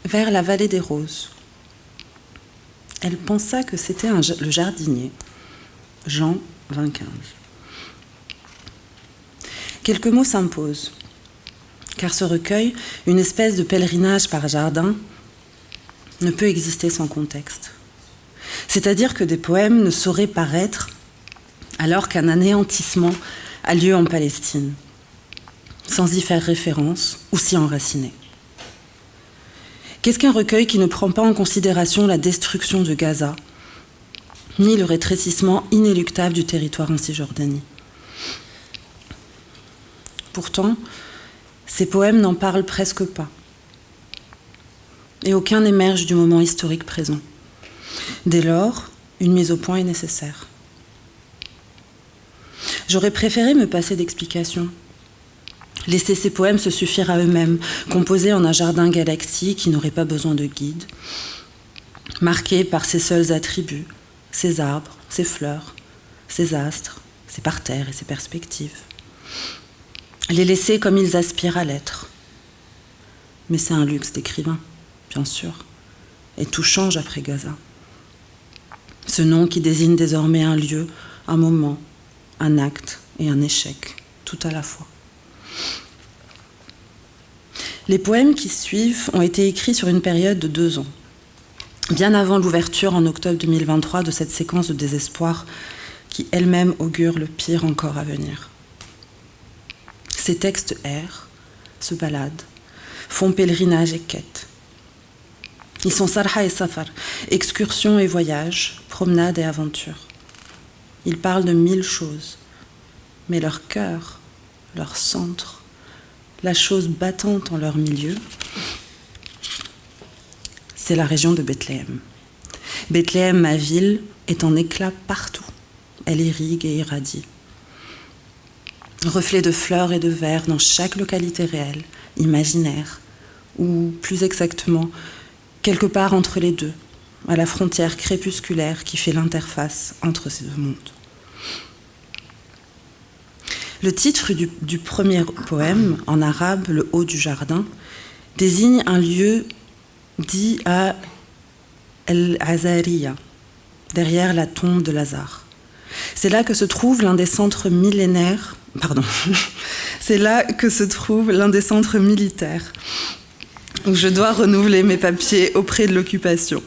vers la vallée des roses. Elle pensa que c'était le jardinier, Jean 20,15. Quelques mots s'imposent, car ce recueil, une espèce de pèlerinage par jardin, ne peut exister sans contexte. C'est-à-dire que des poèmes ne sauraient paraître alors qu'un anéantissement a lieu en Palestine, sans y faire référence ou s'y enraciner. Qu'est-ce qu'un recueil qui ne prend pas en considération la destruction de Gaza, ni le rétrécissement inéluctable du territoire en Cisjordanie? Pourtant, ces poèmes n'en parlent presque pas, et aucun n'émerge du moment historique présent. Dès lors, une mise au point est nécessaire. J'aurais préféré me passer d'explications, laisser ces poèmes se suffire à eux-mêmes, composés en un jardin galaxie qui n'aurait pas besoin de guide, marqué par ses seuls attributs, ses arbres, ses fleurs, ses astres, ses parterres et ses perspectives. Les laisser comme ils aspirent à l'être. Mais c'est un luxe d'écrivain, bien sûr, et tout change après Gaza. Ce nom qui désigne désormais un lieu, un moment, un acte et un échec, tout à la fois. Les poèmes qui suivent ont été écrits sur une période de 2 ans, bien avant l'ouverture en octobre 2023 de cette séquence de désespoir qui elle-même augure le pire encore à venir. Ces textes errent, se baladent, font pèlerinage et quête. Ils sont sarha et safar, excursion et voyage, promenade et aventure. Ils parlent de 1000 choses, mais leur cœur, leur centre, la chose battante en leur milieu, c'est la région de Bethléem. Bethléem, ma ville, est en éclat partout. Elle irrigue et irradie. Reflet de fleurs et de vers dans chaque localité réelle, imaginaire, ou plus exactement, quelque part entre les deux, à la frontière crépusculaire qui fait l'interface entre ces deux mondes. Le titre du premier poème, en arabe, le haut du jardin, désigne un lieu dit à El-Azariya, derrière la tombe de Lazare. C'est là que se trouve l'un des centres millénaires, c'est là que se trouve l'un des centres militaires où je dois renouveler mes papiers auprès de l'occupation.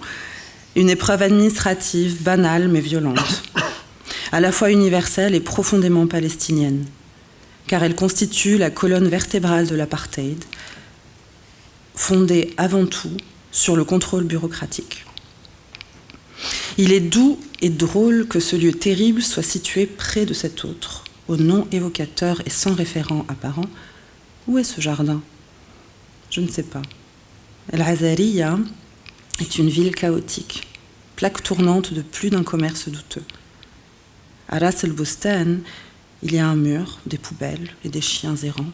Une épreuve administrative banale mais violente, à la fois universelle et profondément palestinienne, car elle constitue la colonne vertébrale de l'apartheid, fondée avant tout sur le contrôle bureaucratique. Il est doux et drôle que ce lieu terrible soit situé près de cet autre, au nom évocateur et sans référent apparent. Où est ce jardin? Je ne sais pas. El-Azariya est une ville chaotique, plaque tournante de plus d'un commerce douteux. À Ras el-Bustan, il y a un mur, des poubelles et des chiens errants.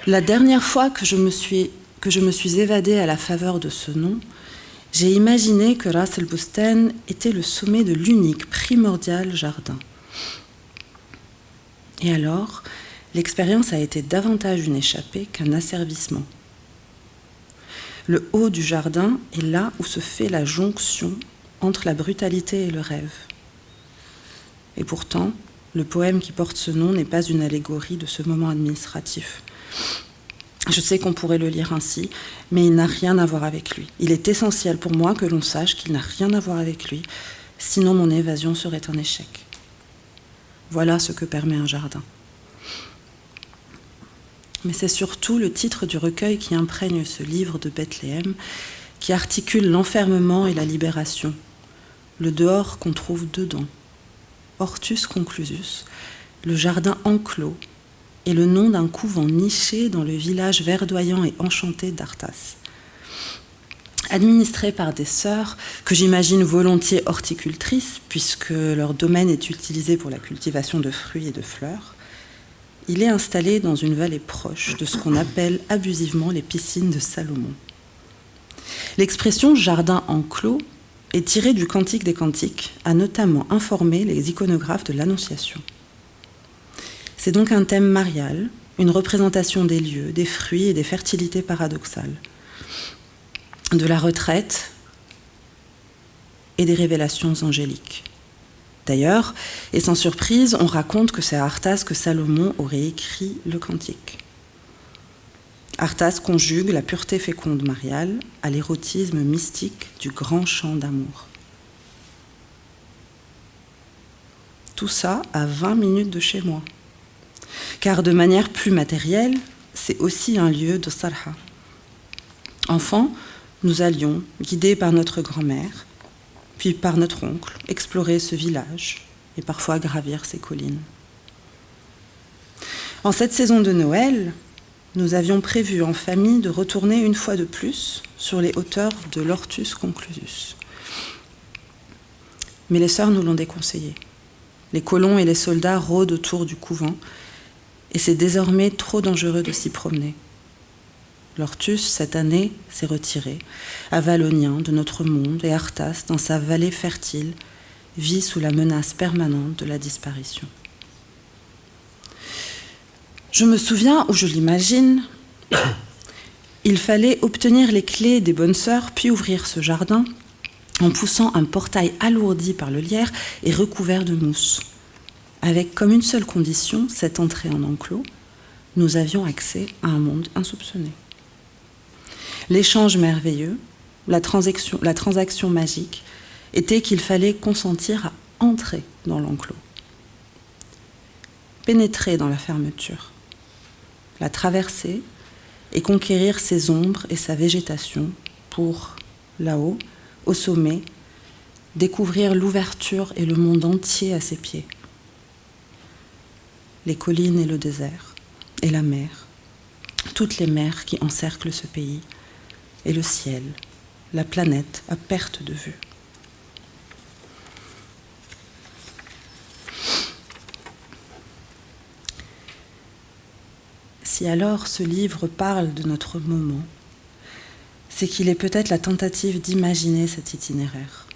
La dernière fois que je me suis évadée à la faveur de ce nom, j'ai imaginé que Ras el-Bustan était le sommet de l'unique, primordial jardin. Et alors, l'expérience a été davantage une échappée qu'un asservissement. Le haut du jardin est là où se fait la jonction entre la brutalité et le rêve. Et pourtant, le poème qui porte ce nom n'est pas une allégorie de ce moment administratif. Je sais qu'on pourrait le lire ainsi, mais il n'a rien à voir avec lui. Il est essentiel pour moi que l'on sache qu'il n'a rien à voir avec lui, sinon mon évasion serait un échec. Voilà ce que permet un jardin. Mais c'est surtout le titre du recueil qui imprègne ce livre de Bethléem, qui articule l'enfermement et la libération, le dehors qu'on trouve dedans. Hortus conclusus, le jardin enclos, est le nom d'un couvent niché dans le village verdoyant et enchanté d'Artas. Administré par des sœurs, que j'imagine volontiers horticultrices, puisque leur domaine est utilisé pour la cultivation de fruits et de fleurs, il est installé dans une vallée proche de ce qu'on appelle abusivement les piscines de Salomon. L'expression « jardin enclos » est tirée du Cantique des Cantiques, a notamment informé les iconographes de l'Annonciation. C'est donc un thème marial, une représentation des lieux, des fruits et des fertilités paradoxales. de la retraite et des révélations angéliques. D'ailleurs, et sans surprise, on raconte que c'est à Arthas que Salomon aurait écrit le cantique. Arthas conjugue la pureté féconde mariale à l'érotisme mystique du grand chant d'amour. Tout ça à 20 minutes de chez moi. Car de manière plus matérielle, c'est aussi un lieu de Sarha. Enfants, nous allions, guidés par notre grand-mère, puis par notre oncle, explorer ce village et parfois gravir ses collines. En cette saison de Noël, nous avions prévu en famille de retourner une fois de plus sur les hauteurs de l'Ortus Conclusus. Mais les sœurs nous l'ont déconseillé. Les colons et les soldats rôdent autour du couvent et c'est désormais trop dangereux de s'y promener. L'Ortus, cette année, s'est retiré, avalonien de notre monde, et Arthas, dans sa vallée fertile, vit sous la menace permanente de la disparition. Je me souviens, ou je l'imagine, il fallait obtenir les clés des bonnes sœurs, puis ouvrir ce jardin, en poussant un portail alourdi par le lierre et recouvert de mousse. Avec comme une seule condition, cette entrée en enclos, nous avions accès à un monde insoupçonné. L'échange merveilleux, la transaction magique, était qu'il fallait consentir à entrer dans l'enclos, pénétrer dans la fermeture, la traverser et conquérir ses ombres et sa végétation pour, là-haut, au sommet, découvrir l'ouverture et le monde entier à ses pieds. Les collines et le désert, et la mer, toutes les mers qui encerclent ce pays, et le ciel, la planète à perte de vue. Si alors ce livre parle de notre moment, c'est qu'il est peut-être la tentative d'imaginer cet itinéraire,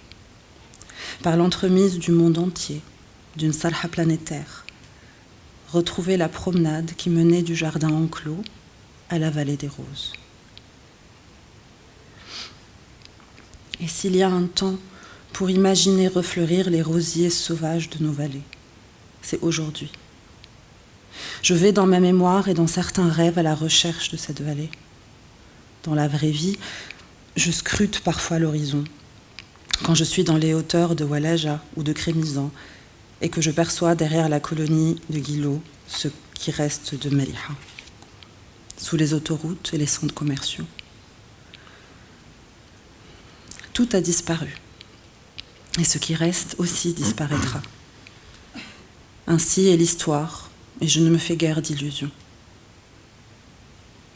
par l'entremise du monde entier, d'une Sarha planétaire, retrouver la promenade qui menait du jardin enclos à la vallée des roses. Et s'il y a un temps pour imaginer refleurir les rosiers sauvages de nos vallées, c'est aujourd'hui. Je vais dans ma mémoire et dans certains rêves à la recherche de cette vallée. Dans la vraie vie, je scrute parfois l'horizon, quand je suis dans les hauteurs de Walaja ou de Crémisan, et que je perçois derrière la colonie de Guilo ce qui reste de Maliha, sous les autoroutes et les centres commerciaux. Tout a disparu, et ce qui reste aussi disparaîtra. Ainsi est l'histoire, et je ne me fais guère d'illusions.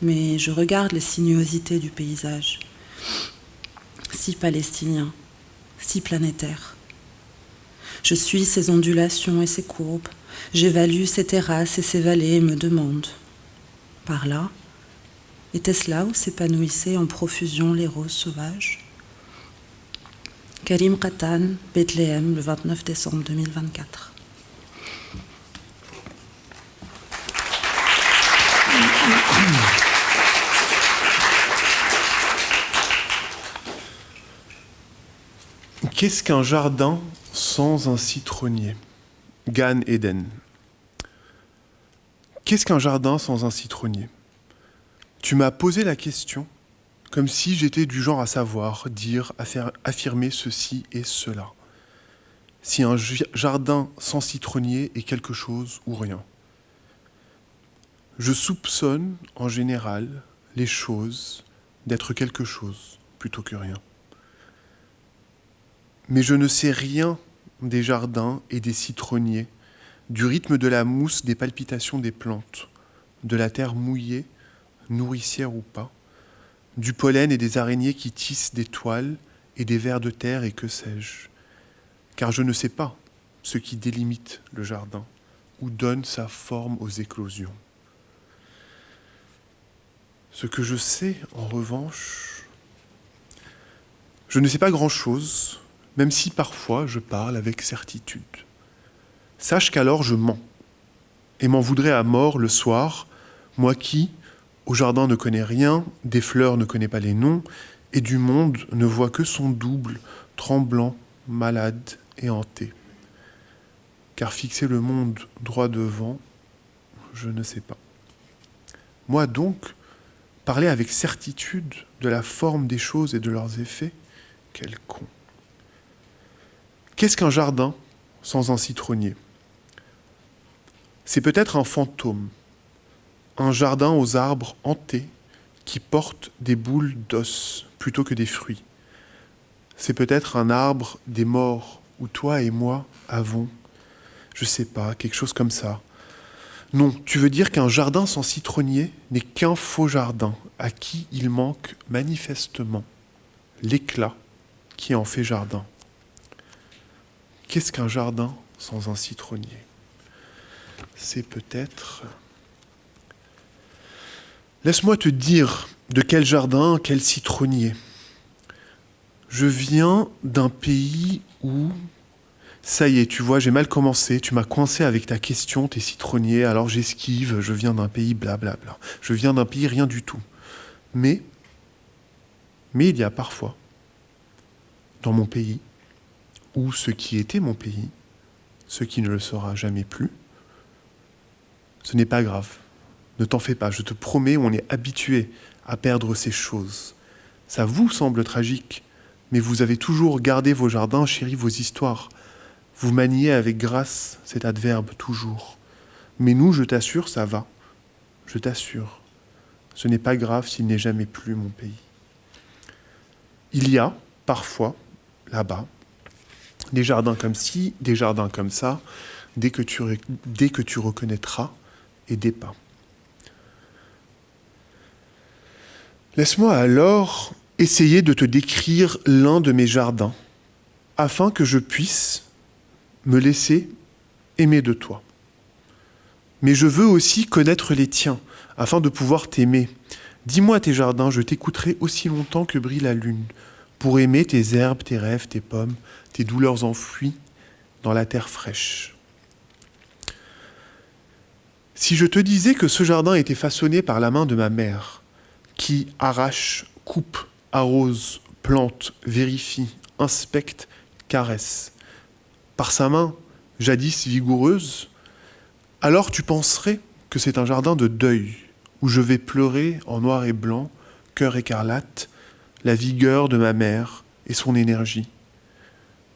Mais je regarde les sinuosités du paysage, si palestinien, si planétaire. Je suis ces ondulations et ces courbes, j'évalue ces terrasses et ces vallées et me demande, par là, était-ce là où s'épanouissaient en profusion les roses sauvages ? Karim Qatan, Bethléem, le 29 décembre 2024. Qu'est-ce qu'un jardin sans un citronnier ? Gan Eden. Qu'est-ce qu'un jardin sans un citronnier ? Tu m'as posé la question comme si j'étais du genre à savoir, dire, affirmer ceci et cela. Si un jardin sans citronnier est quelque chose ou rien. Je soupçonne, en général, les choses d'être quelque chose plutôt que rien. Mais je ne sais rien des jardins et des citronniers, du rythme de la mousse, des palpitations des plantes, de la terre mouillée, nourricière ou pas, du pollen et des araignées qui tissent des toiles et des vers de terre et que sais-je. Car je ne sais pas ce qui délimite le jardin ou donne sa forme aux éclosions. Ce que je sais, en revanche, je ne sais pas grand-chose, même si parfois je parle avec certitude. Sache qu'alors je mens, et m'en voudrais à mort le soir, moi qui, au jardin ne connais rien, des fleurs ne connais pas les noms, et du monde ne voit que son double, tremblant, malade et hanté. Car fixer le monde droit devant, je ne sais pas. Moi donc, parler avec certitude de la forme des choses et de leurs effets, quel con. Qu'est-ce qu'un jardin sans un citronnier ? C'est peut-être un fantôme, un jardin aux arbres hantés qui portent des boules d'os plutôt que des fruits. C'est peut-être un arbre des morts où toi et moi avons, je sais pas, quelque chose comme ça. Non, tu veux dire qu'un jardin sans citronnier n'est qu'un faux jardin à qui il manque manifestement l'éclat qui en fait jardin. Qu'est-ce qu'un jardin sans un citronnier ? C'est peut-être... Laisse-moi te dire de quel jardin, quel citronnier. Je viens d'un pays où... Ça y est, tu vois, j'ai mal commencé, tu m'as coincé avec ta question, tes citronniers, alors j'esquive, je viens d'un pays blablabla. Je viens d'un pays rien du tout. Mais il y a parfois, dans mon pays, ou ce qui était mon pays, ce qui ne le sera jamais plus, ce n'est pas grave. Ne t'en fais pas, je te promets, on est habitué à perdre ces choses. Ça vous semble tragique, mais vous avez toujours gardé vos jardins, chéri, vos histoires. Vous maniez avec grâce cet adverbe toujours. Mais nous, je t'assure, ça va. Je t'assure. Ce n'est pas grave s'il n'est jamais plus mon pays. Il y a, parfois, là-bas, des jardins comme ci, des jardins comme ça, dès que tu reconnaîtras, et des pas. Laisse-moi alors essayer de te décrire l'un de mes jardins, afin que je puisse me laisser aimer de toi. Mais je veux aussi connaître les tiens, afin de pouvoir t'aimer. Dis-moi tes jardins, je t'écouterai aussi longtemps que brille la lune, pour aimer tes herbes, tes rêves, tes pommes, tes douleurs enfouies dans la terre fraîche. Si je te disais que ce jardin était façonné par la main de ma mère, qui arrache, coupe, arrose, plante, vérifie, inspecte, caresse, par sa main jadis vigoureuse, alors tu penserais que c'est un jardin de deuil, où je vais pleurer en noir et blanc, cœur écarlate, la vigueur de ma mère et son énergie,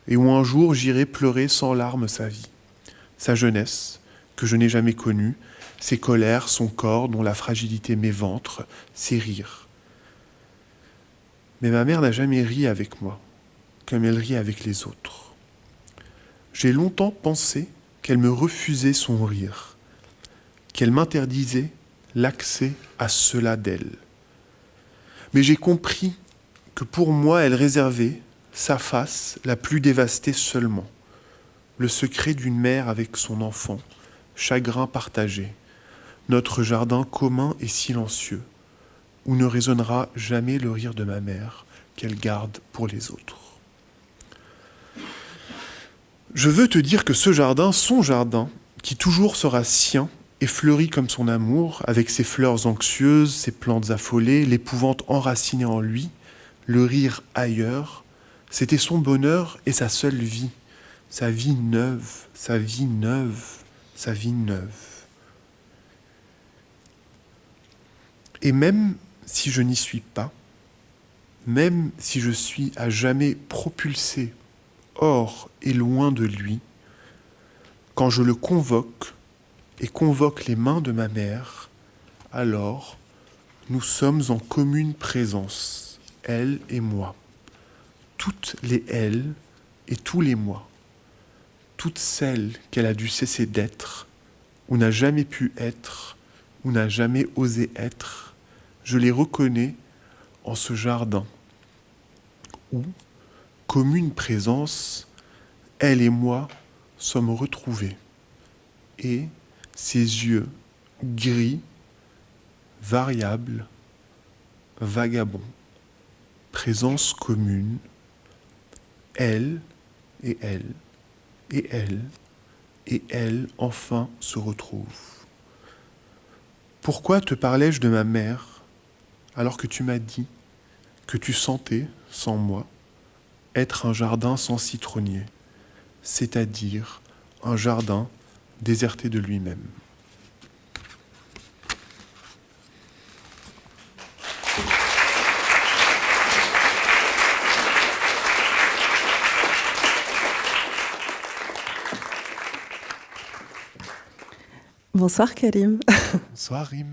et où un jour j'irai pleurer sans larmes sa vie, sa jeunesse, que je n'ai jamais connue, ses colères, son corps dont la fragilité m'éventre, ses rires. Mais ma mère n'a jamais ri avec moi, comme elle rit avec les autres. J'ai longtemps pensé qu'elle me refusait son rire, qu'elle m'interdisait l'accès à cela d'elle. Mais j'ai compris que pour moi, elle réservait sa face la plus dévastée seulement, le secret d'une mère avec son enfant, chagrin partagé, notre jardin commun et silencieux, où ne résonnera jamais le rire de ma mère qu'elle garde pour les autres. Je veux te dire que ce jardin, son jardin, qui toujours sera sien et fleuri comme son amour, avec ses fleurs anxieuses, ses plantes affolées, l'épouvante enracinée en lui, le rire ailleurs, c'était son bonheur et sa seule vie, sa vie neuve, sa vie neuve, sa vie neuve. Et même si je n'y suis pas, même si je suis à jamais propulsé hors et loin de lui, quand je le convoque et convoque les mains de ma mère, alors nous sommes en commune présence, elle et moi, toutes les elles et tous les moi, toutes celles qu'elle a dû cesser d'être, ou n'a jamais pu être, ou n'a jamais osé être, je les reconnais en ce jardin où, commune présence, elle et moi sommes retrouvés. Et ses yeux gris, variables, vagabonds, présence commune, elle et elle, et elle, et elle enfin se retrouvent. Pourquoi te parlais-je de ma mère alors que tu m'as dit que tu sentais, sans moi, être un jardin sans citronnier, c'est-à-dire un jardin déserté de lui-même. Bonsoir Kalim. Bonsoir Rim.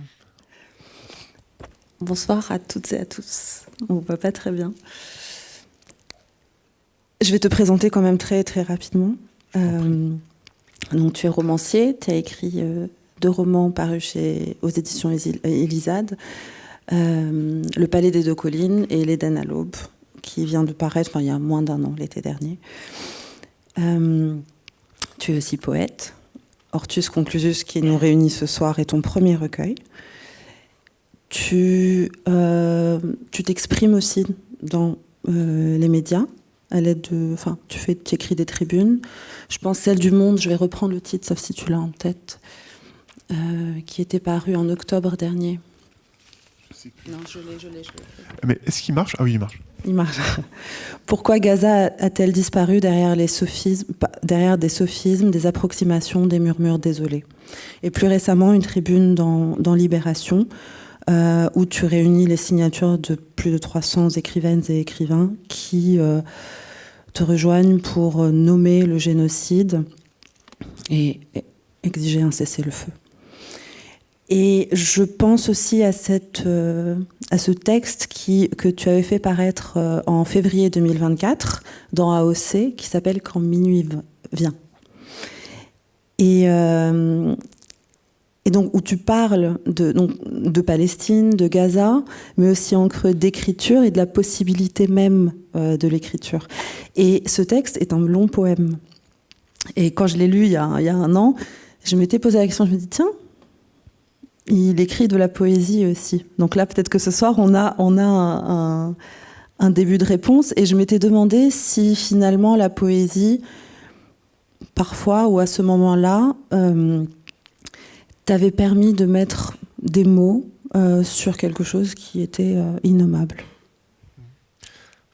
Bonsoir à toutes et à tous. On ne voit pas très bien. Je vais te présenter quand même très très rapidement. Donc tu es romancier, tu as écrit 2 romans parus aux éditions Elisade, Le Palais des 2 collines et L'Éden à l'aube, qui vient de paraître il y a moins d'1 an, l'été dernier. Tu es aussi poète. Hortus Conclusus, qui nous réunit ce soir, est ton premier recueil. Tu t'exprimes aussi dans les médias, à l'aide de... tu écris des tribunes. Je pense celle du Monde, je vais reprendre le titre, sauf si tu l'as en tête, qui était paru en octobre dernier. Non, je l'ai. Mais est-ce qu'il marche ? Ah oui, il marche. Il marche. Pourquoi Gaza a-t-elle disparu derrière des sophismes, des approximations, des murmures désolés ? Et plus récemment, une tribune dans Libération, où tu réunis les signatures de plus de 300 écrivaines et écrivains qui te rejoignent pour nommer le génocide et exiger un cessez-le-feu. Et je pense aussi à ce texte que tu avais fait paraître en février 2024 dans AOC, qui s'appelle « Quand minuit vient ». Et donc, où tu parles de Palestine, de Gaza, mais aussi en creux d'écriture et de la possibilité même de l'écriture. Et ce texte est un long poème. Et quand je l'ai lu il y a 1 an, je m'étais posé la question, je me dis, tiens, il écrit de la poésie aussi. Donc là, peut-être que ce soir, on a un début de réponse. Et je m'étais demandé si finalement la poésie, parfois ou à ce moment-là, t'avait permis de mettre des mots sur quelque chose qui était innommable.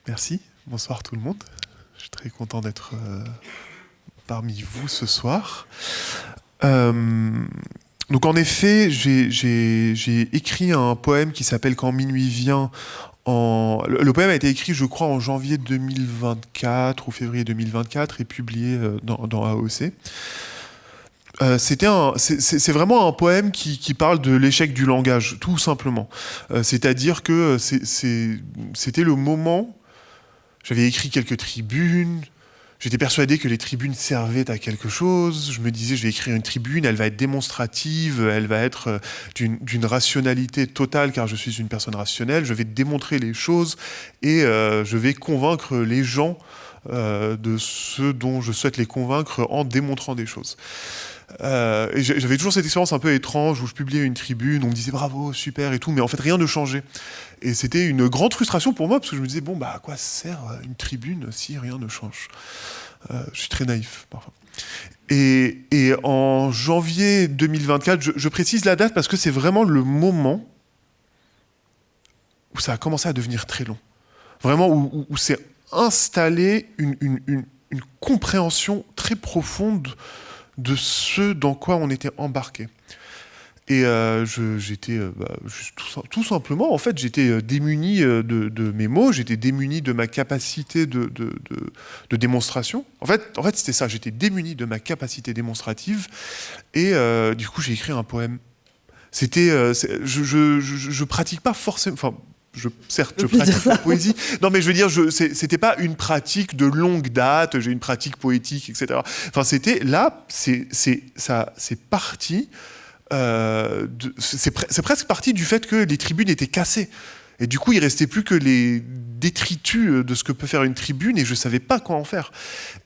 Merci. Bonsoir tout le monde. Je suis très content d'être parmi vous ce soir. Donc en effet, j'ai écrit un poème qui s'appelle « Quand minuit vient ». Le poème a été écrit, je crois, en janvier 2024 ou février 2024 et publié dans AOC. C'est vraiment un poème qui parle de l'échec du langage, tout simplement. C'est-à-dire que c'était le moment... J'avais écrit quelques tribunes. J'étais persuadé que les tribunes servaient à quelque chose. Je me disais, je vais écrire une tribune, elle va être démonstrative, elle va être d'une rationalité totale, car je suis une personne rationnelle. Je vais démontrer les choses et je vais convaincre les gens de ce dont je souhaite les convaincre en démontrant des choses. Et j'avais toujours cette expérience un peu étrange où je publiais une tribune, on me disait bravo, super et tout, mais en fait rien ne changeait. Et c'était une grande frustration pour moi parce que je me disais bon, à quoi sert une tribune si rien ne change ? Je suis très naïf parfois. Et en janvier 2024, je précise la date parce que c'est vraiment le moment où ça a commencé à devenir très long. Vraiment où s'est installée une compréhension très profonde de ce dans quoi on était embarqué. Et j'étais tout simplement, en fait, j'étais démuni de mes mots, j'étais démuni de ma capacité de démonstration. En fait, c'était ça, j'étais démuni de ma capacité démonstrative, et du coup, j'ai écrit un poème. Je pratique pas forcément... Enfin, certes, je pratique la poésie. Non, mais je veux dire, c'était pas une pratique de longue date, j'ai une pratique poétique, etc. Enfin, c'était là, c'est parti... c'est presque parti du fait que les tribunes étaient cassées. Et du coup, il ne restait plus que les détritus de ce que peut faire une tribune, et je ne savais pas quoi en faire.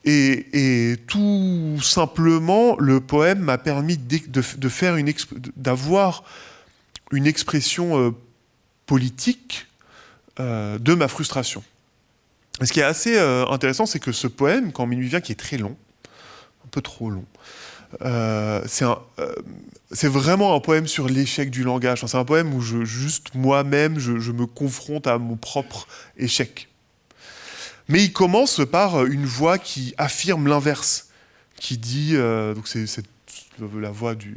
Et tout simplement, le poème m'a permis d'avoir une expression politique de ma frustration. Et ce qui est assez intéressant, c'est que ce poème, Quand minuit vient, qui est très long, un peu trop long, C'est vraiment un poème sur l'échec du langage. Enfin, c'est un poème où juste moi-même, je me confronte à mon propre échec. Mais il commence par une voix qui affirme l'inverse, qui dit, donc c'est la voix du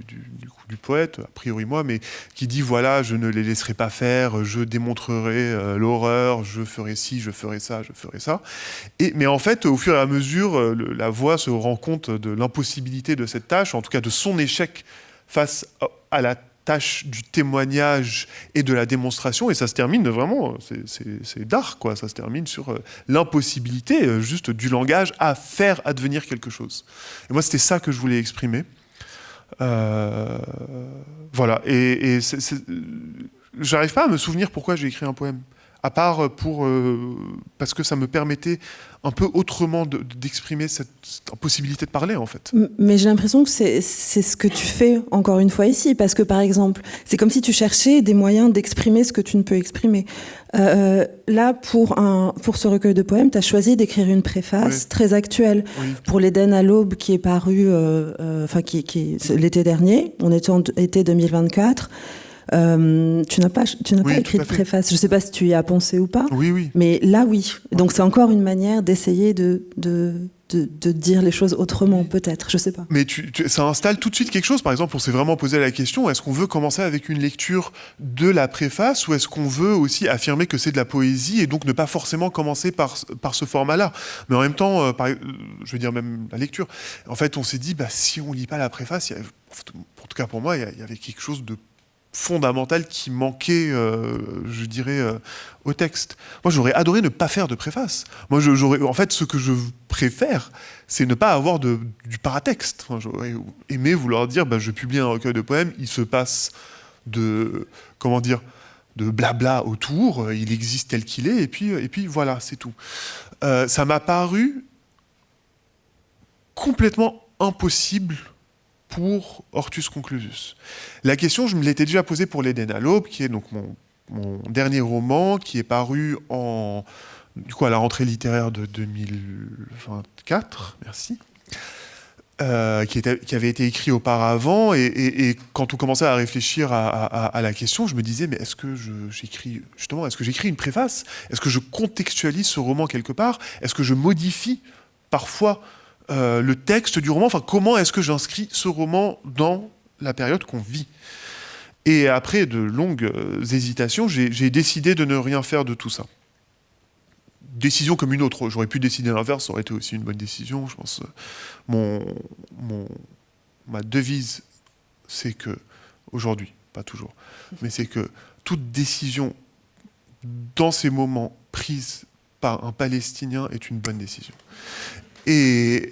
poète, a priori moi, mais qui dit voilà, je ne les laisserai pas faire, je démontrerai l'horreur, je ferai ci, je ferai ça, je ferai ça. Mais en fait, au fur et à mesure, la voix se rend compte de l'impossibilité de cette tâche, en tout cas de son échec face à la tâche du témoignage et de la démonstration, et ça se termine vraiment, c'est dark, quoi. Ça se termine sur l'impossibilité juste du langage à faire advenir quelque chose. Et moi, c'était ça que je voulais exprimer. Voilà, et j'arrive pas à me souvenir pourquoi j'ai écrit un poème, à part parce que ça me permettait un peu autrement d'exprimer cette possibilité de parler, en fait. Mais j'ai l'impression que c'est ce que tu fais encore une fois ici, parce que par exemple, c'est comme si tu cherchais des moyens d'exprimer ce que tu ne peux exprimer. Là, pour ce recueil de poèmes, tu as choisi d'écrire une préface très actuelle pour l'Éden à l'aube, qui est paru qui l'été dernier. On était en été 2024. Tu n'as pas écrit de préface. Je ne sais pas si tu y as pensé ou pas. Oui. Mais là, oui. Donc c'est encore une manière d'essayer de dire les choses autrement, peut-être. Je ne sais pas. Mais ça installe tout de suite quelque chose. Par exemple, on s'est vraiment posé la question, est-ce qu'on veut commencer avec une lecture de la préface, ou est-ce qu'on veut aussi affirmer que c'est de la poésie et donc ne pas forcément commencer par ce format-là? Mais en même temps, je veux dire même la lecture. En fait, on s'est dit, si on ne lit pas la préface, en tout cas pour moi, il y avait quelque chose de fondamental qui manquait, je dirais, au texte. Moi, j'aurais adoré ne pas faire de préface. Moi, en fait, ce que je préfère, c'est ne pas avoir du paratexte. Enfin, j'aurais aimé vouloir dire, je publie un recueil de poèmes, il se passe de blabla autour, il existe tel qu'il est, et puis voilà, c'est tout. Ça m'a paru complètement impossible pour Hortus Conclusus. La question, je me l'étais déjà posée pour l'Éden à l'aube, qui est donc mon dernier roman, qui est paru à la rentrée littéraire de 2024, merci, qui avait été écrit auparavant, et quand on commençait à réfléchir à la question, je me disais, mais est-ce que j'écris une préface? Est-ce que je contextualise ce roman quelque part? Est-ce que je modifie parfois le texte du roman? Enfin, comment est-ce que j'inscris ce roman dans la période qu'on vit? Et après de longues hésitations, j'ai décidé de ne rien faire de tout ça. Décision comme une autre. J'aurais pu décider l'inverse, ça aurait été aussi une bonne décision, je pense. Ma devise, c'est que, aujourd'hui, pas toujours, mais c'est que toute décision dans ces moments prise par un Palestinien est une bonne décision. Et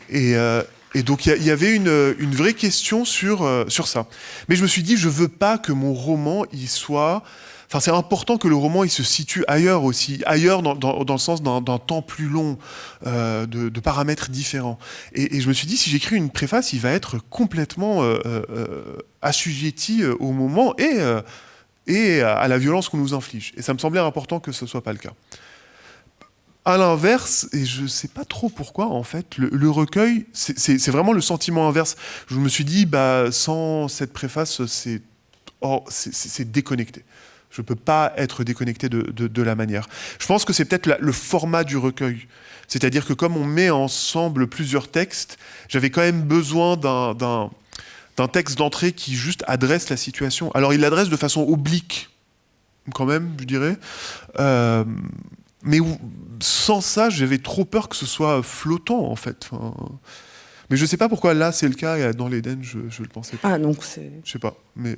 donc il y avait une vraie question sur ça. Mais je me suis dit, je veux pas que mon roman il soit... Enfin, c'est important que le roman il se situe ailleurs aussi, ailleurs dans le sens d'un temps plus long, de paramètres différents. Et je me suis dit, si j'écris une préface, il va être complètement assujetti au moment et à la violence qu'on nous inflige. Et ça me semblait important que ce soit pas le cas. À l'inverse, et je ne sais pas trop pourquoi, en fait, le recueil, c'est vraiment le sentiment inverse. Je me suis dit, sans cette préface, c'est déconnecté. Je ne peux pas être déconnecté de la manière. Je pense que c'est peut-être le format du recueil. C'est-à-dire que comme on met ensemble plusieurs textes, j'avais quand même besoin d'un texte d'entrée qui juste adresse la situation. Alors, il l'adresse de façon oblique, quand même, je dirais. Mais sans ça, j'avais trop peur que ce soit flottant, en fait. Enfin, mais je ne sais pas pourquoi là, c'est le cas, et dans l'Éden, je ne le pensais pas. Ah, donc c'est... Je sais pas, mais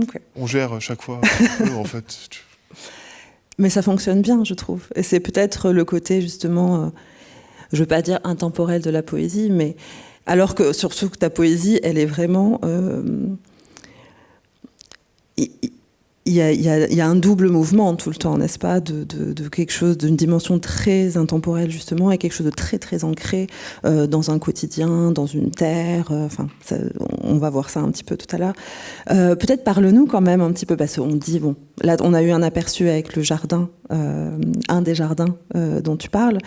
okay. On gère chaque fois en fait. Mais ça fonctionne bien, je trouve. Et c'est peut-être le côté, justement, je ne veux pas dire intemporel de la poésie, mais alors que, surtout que ta poésie, elle est vraiment... Il y a un double mouvement tout le temps, n'est-ce pas, de quelque chose, d'une dimension très intemporelle justement, et quelque chose de très très ancré dans un quotidien, dans une terre. On va voir ça un petit peu tout à l'heure. Peut-être parle-nous quand même un petit peu, parce qu'on dit là on a eu un aperçu avec le jardin, un des jardins dont tu parles.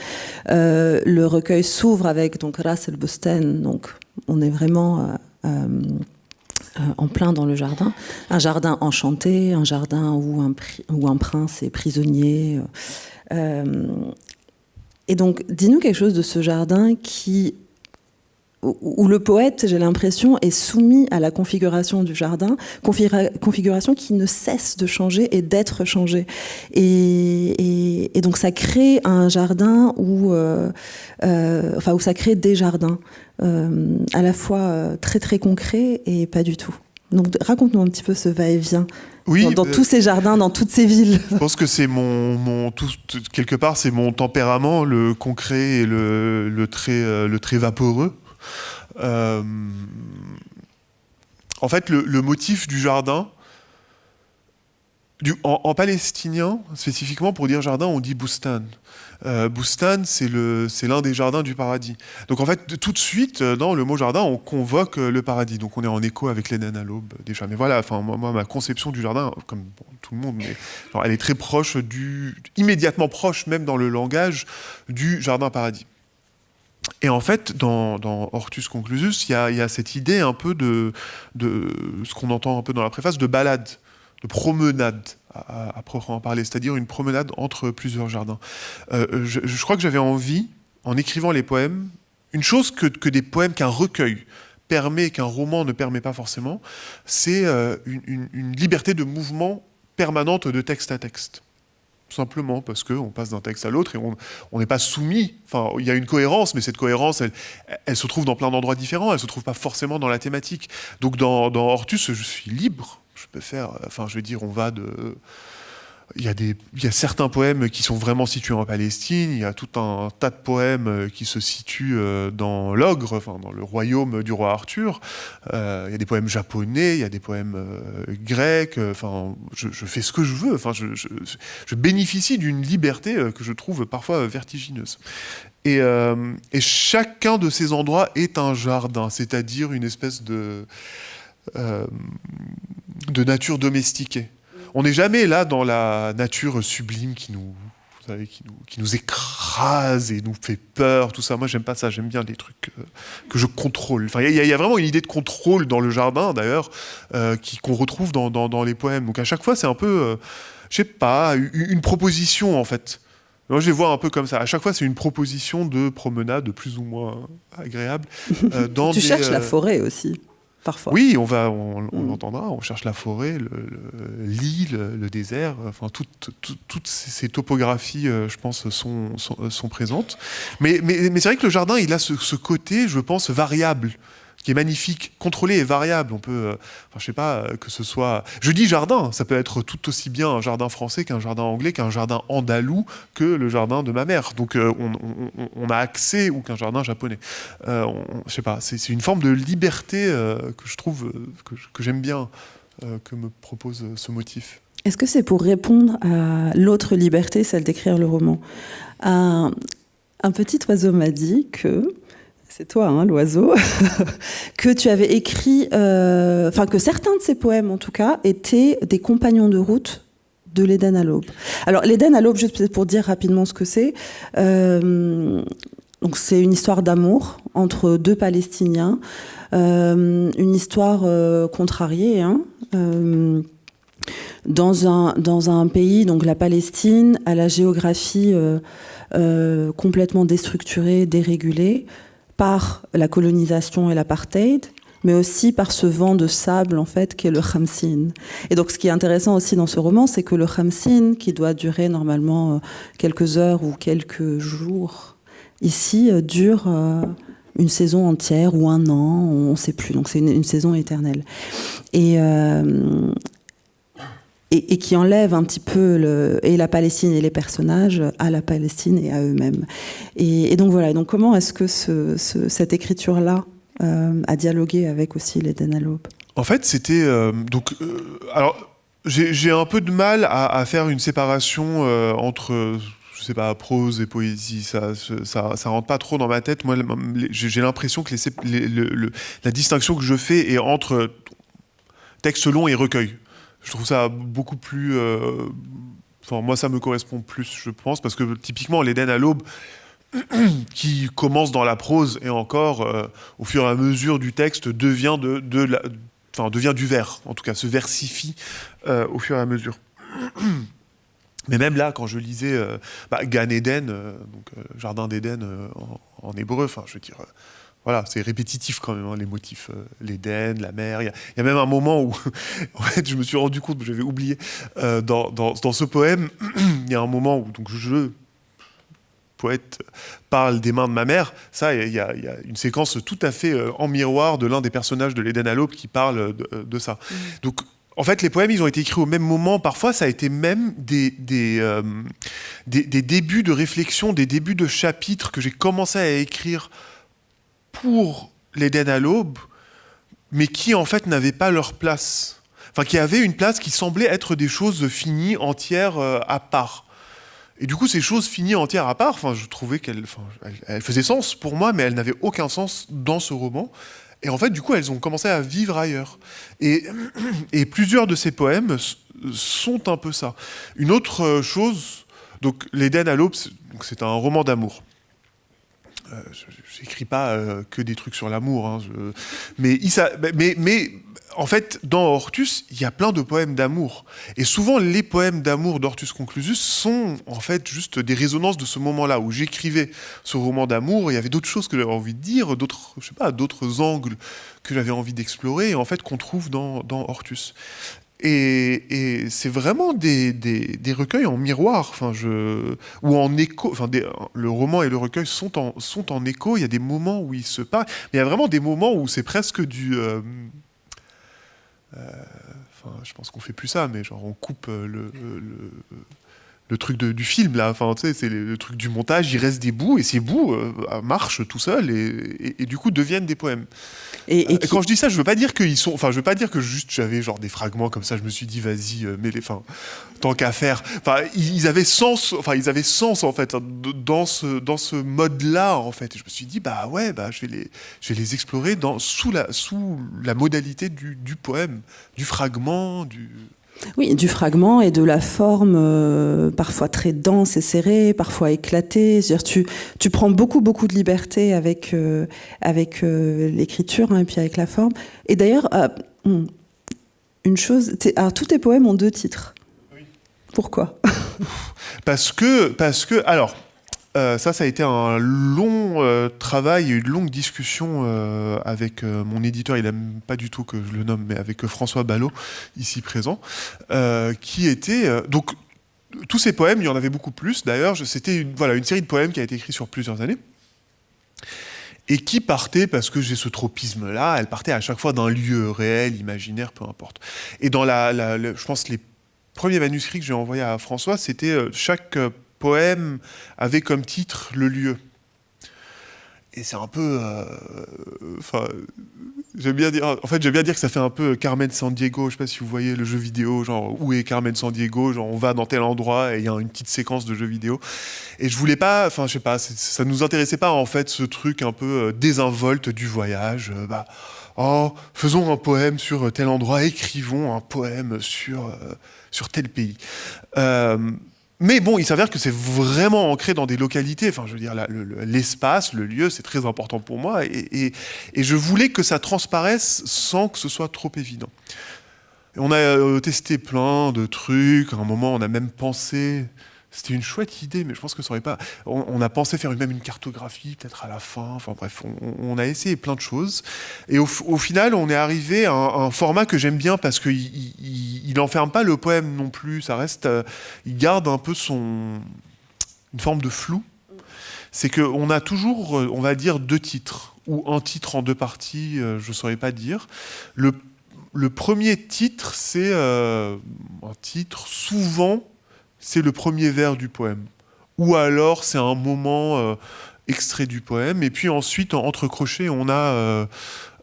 Le recueil s'ouvre avec donc Ras el Bustan, donc On est vraiment en plein dans le jardin. Un jardin enchanté, un jardin où un prince est prisonnier. Et donc, dis-nous quelque chose de ce jardin où le poète, j'ai l'impression, est soumis à la configuration du jardin, configuration qui ne cesse de changer et d'être changée. Et donc ça crée un jardin où ça crée des jardins, à la fois très très concrets et pas du tout. Donc raconte-nous un petit peu ce va-et-vient dans tous ces jardins, dans toutes ces villes. Je pense que c'est quelque part, c'est mon tempérament, le concret et le très vaporeux. En fait, le motif du jardin, en palestinien, spécifiquement pour dire jardin, on dit bustan. Bustan, c'est l'un des jardins du paradis. Donc en fait, tout de suite, dans le mot jardin, on convoque le paradis. Donc on est en écho avec l'Éden à l'aube déjà. Mais voilà, moi, ma conception du jardin, comme tout le monde, elle est très proche immédiatement proche, même dans le langage, du jardin paradis. Et en fait, dans Hortus Conclusus, il y a cette idée un peu de ce qu'on entend un peu dans la préface, de balade, de promenade, à proprement parler, c'est-à-dire une promenade entre plusieurs jardins. Je crois que j'avais envie, en écrivant les poèmes, une chose que des poèmes, qu'un recueil permet, qu'un roman ne permet pas forcément, c'est une liberté de mouvement permanente de texte à texte. Simplement parce qu'on passe d'un texte à l'autre et on n'est pas soumis. Enfin, il y a une cohérence, mais cette cohérence, elle se trouve dans plein d'endroits différents, elle ne se trouve pas forcément dans la thématique. Donc dans Hortus, je suis libre. Je peux faire... Enfin, je veux dire, on va de... Il y a certains poèmes qui sont vraiment situés en Palestine, il y a tout un tas de poèmes qui se situent dans l'Ogre, enfin, dans le royaume du roi Arthur. Il y a des poèmes japonais, il y a des poèmes grecs. Enfin, je fais ce que je veux. Enfin, je bénéficie d'une liberté que je trouve parfois vertigineuse. Et chacun de ces endroits est un jardin, c'est-à-dire une espèce de nature domestiquée. On n'est jamais là dans la nature sublime qui nous écrase et nous fait peur, tout ça. Moi, j'aime pas ça. J'aime bien les trucs que je contrôle. Enfin, il y a vraiment une idée de contrôle dans le jardin, d'ailleurs, qu'on retrouve dans les poèmes. Donc, à chaque fois, c'est un peu, je sais pas, une proposition, en fait. Moi, je les vois un peu comme ça. À chaque fois, c'est une proposition de promenade plus ou moins agréable. Tu cherches la forêt aussi. Parfois. Oui, on l'entendra, on cherche la forêt, l'île, le désert, enfin toutes ces topographies, je pense, sont présentes. Mais c'est vrai que le jardin, il a ce côté, je pense, variable, qui est magnifique, contrôlé et variable. On peut, je sais pas, que ce soit... Je dis jardin, ça peut être tout aussi bien un jardin français qu'un jardin anglais, qu'un jardin andalou, que le jardin de ma mère. Donc on a accès, ou qu'un jardin japonais. Je sais pas, c'est une forme de liberté que je trouve, que j'aime bien, que me propose ce motif. Est-ce que c'est pour répondre à l'autre liberté, celle d'écrire le roman ? Un petit oiseau m'a dit que... C'est toi, hein, l'oiseau, que tu avais écrit, que certains de ces poèmes, en tout cas, étaient des compagnons de route de l'Éden à l'aube. Alors, l'Éden à l'aube, juste peut-être pour dire rapidement ce que c'est, donc c'est une histoire d'amour entre deux Palestiniens, une histoire contrariée, hein, dans un pays, donc la Palestine, à la géographie complètement déstructurée, dérégulée, par la colonisation et l'apartheid, mais aussi par ce vent de sable, en fait, qu'est le Khamsin. Et donc, ce qui est intéressant aussi dans ce roman, c'est que le Khamsin, qui doit durer normalement quelques heures ou quelques jours, ici, dure une saison entière ou un an, on ne sait plus. Donc, c'est une saison éternelle. Et qui enlève un petit peu et la Palestine et les personnages à la Palestine et à eux-mêmes. Et donc voilà, donc comment est-ce que cette écriture-là a dialogué avec aussi l'Éden à l'aube ? En fait, c'était... alors, j'ai un peu de mal à faire une séparation entre... je sais pas, prose et poésie, ça rentre pas trop dans ma tête. Moi, j'ai l'impression que la distinction que je fais est entre texte long et recueil. Je trouve ça beaucoup plus... moi, ça me correspond plus, je pense, parce que typiquement, l'Éden à l'aube, qui commence dans la prose et encore, au fur et à mesure du texte, devient devient du vers, en tout cas, se versifie au fur et à mesure. Mais même là, quand je lisais Gan Eden, Jardin d'Éden en hébreu, je veux dire, voilà, c'est répétitif quand même, hein, les motifs, l'Éden, la mer. Il y a même un moment où, en fait, je me suis rendu compte, j'avais oublié, dans ce poème, il y a un moment où poète parle des mains de ma mère. Ça, il y a une séquence tout à fait en miroir de l'un des personnages de l'Éden à l'aube qui parle de ça. Donc, en fait, les poèmes, ils ont été écrits au même moment. Parfois, ça a été même des débuts de réflexion, des débuts de chapitres que j'ai commencé à écrire pour l'Éden à l'aube, mais qui, en fait, n'avaient pas leur place. Enfin, qui avaient une place qui semblait être des choses finies, entières, à part. Et du coup, ces choses finies, entières, à part, je trouvais qu'elles faisaient sens pour moi, mais elles n'avaient aucun sens dans ce roman. Et en fait, du coup, elles ont commencé à vivre ailleurs. Et plusieurs de ces poèmes sont un peu ça. Une autre chose, donc l'Éden à l'aube, c'est un roman d'amour. Je n'écris pas que des trucs sur l'amour, hein, mais en fait, dans Hortus, il y a plein de poèmes d'amour. Et souvent, les poèmes d'amour d'Hortus Conclusus sont en fait juste des résonances de ce moment-là où j'écrivais ce roman d'amour. Il y avait d'autres choses que j'avais envie de dire, d'autres angles que j'avais envie d'explorer, et en fait qu'on trouve dans Hortus. Et c'est vraiment des recueils en miroir, ou en écho. Le roman et le recueil sont en écho. Il y a des moments où ils se parlent, mais il y a vraiment des moments où c'est presque du. Je pense qu'on fait plus ça, mais genre on coupe le truc du film là. C'est le truc du montage. Il reste des bouts et ces bouts marchent tout seuls et du coup deviennent des poèmes. Et quand je dis ça, je veux pas dire qu'ils sont. Je veux pas dire que juste j'avais genre des fragments comme ça. Je me suis dit vas-y, tant qu'à faire. Ils avaient sens. Ils avaient sens en fait dans ce mode-là en fait. Et je me suis dit je vais les explorer sous la modalité du poème, du fragment, Oui, du fragment et de la forme parfois très dense et serrée, parfois éclatée. C'est-à-dire, tu prends beaucoup de liberté avec l'écriture et puis avec la forme. Et d'ailleurs, une chose, tous tes poèmes ont 2 titres. Oui. Pourquoi ? Parce que alors. Ça a été un long travail, une longue discussion avec mon éditeur, il n'aime pas du tout que je le nomme, mais avec François Ballot, ici présent, qui était... donc, tous ces poèmes, il y en avait beaucoup plus, d'ailleurs, c'était une série de poèmes qui a été écrite sur plusieurs années, et qui partait, parce que j'ai ce tropisme-là, elle partait à chaque fois d'un lieu réel, imaginaire, peu importe. Et dans je pense les premiers manuscrits que j'ai envoyés à François, c'était chaque... poème avait comme titre le lieu. Et c'est un peu... j'aime bien dire que ça fait un peu Carmen Sandiego. Je sais pas si vous voyez le jeu vidéo, genre où est Carmen Sandiego, genre on va dans tel endroit et il y a une petite séquence de jeu vidéo. Et je voulais pas, ça nous intéressait pas en fait ce truc un peu désinvolte du voyage. Faisons un poème sur tel endroit, écrivons un poème sur tel pays. Mais bon, il s'avère que c'est vraiment ancré dans des localités. Je veux dire, l'espace, le lieu, c'est très important pour moi. Et je voulais que ça transparaisse sans que ce soit trop évident. Et on a testé plein de trucs. À un moment, on a même pensé... C'était une chouette idée, mais je pense que ça aurait pas... On a pensé faire même une cartographie, peut-être à la fin. Bref, on a essayé plein de choses. Et au final, on est arrivé à un format que j'aime bien parce qu'il n'enferme pas le poème non plus. Ça reste... il garde un peu une forme de flou. C'est qu'on a toujours, on va dire, 2 titres. Ou un titre en 2 parties, je ne saurais pas dire. Le premier titre, c'est un titre souvent... c'est le premier vers du poème. Ou alors, c'est un moment extrait du poème. Et puis ensuite, entre crochets, on a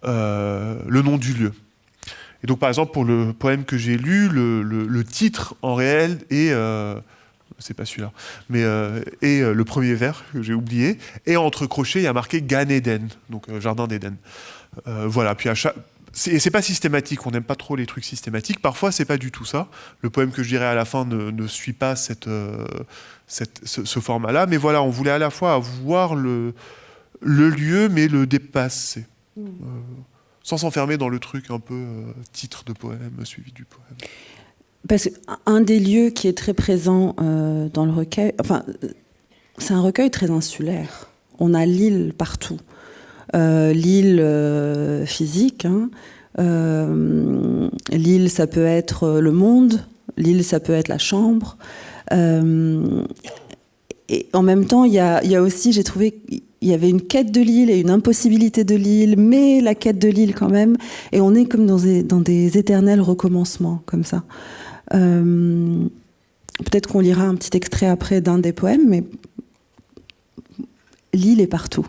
le nom du lieu. Et donc, par exemple, pour le poème que j'ai lu, le titre, en réel, est... c'est pas celui-là. Mais est le premier vers que j'ai oublié. Et entre crochets, il y a marqué Gan Eden, donc Jardin d'Éden. Voilà. Puis c'est pas systématique, on n'aime pas trop les trucs systématiques. Parfois, c'est pas du tout ça. Le poème que je dirais à la fin ne suit pas ce format-là. Mais voilà, on voulait à la fois avoir le lieu, mais le dépasser. Sans s'enfermer dans le truc un peu titre de poème, suivi du poème. Parce qu'un des lieux qui est très présent dans le recueil, enfin, c'est un recueil très insulaire. On a l'île partout. L'île physique, hein. L'île, ça peut être le monde. L'île, ça peut être la chambre. Et en même temps, il y a aussi, j'ai trouvé, il y avait une quête de l'île et une impossibilité de l'île, mais la quête de l'île quand même. Et on est comme dans des éternels recommencements, comme ça. Peut-être qu'on lira un petit extrait après d'un des poèmes, mais l'île est partout.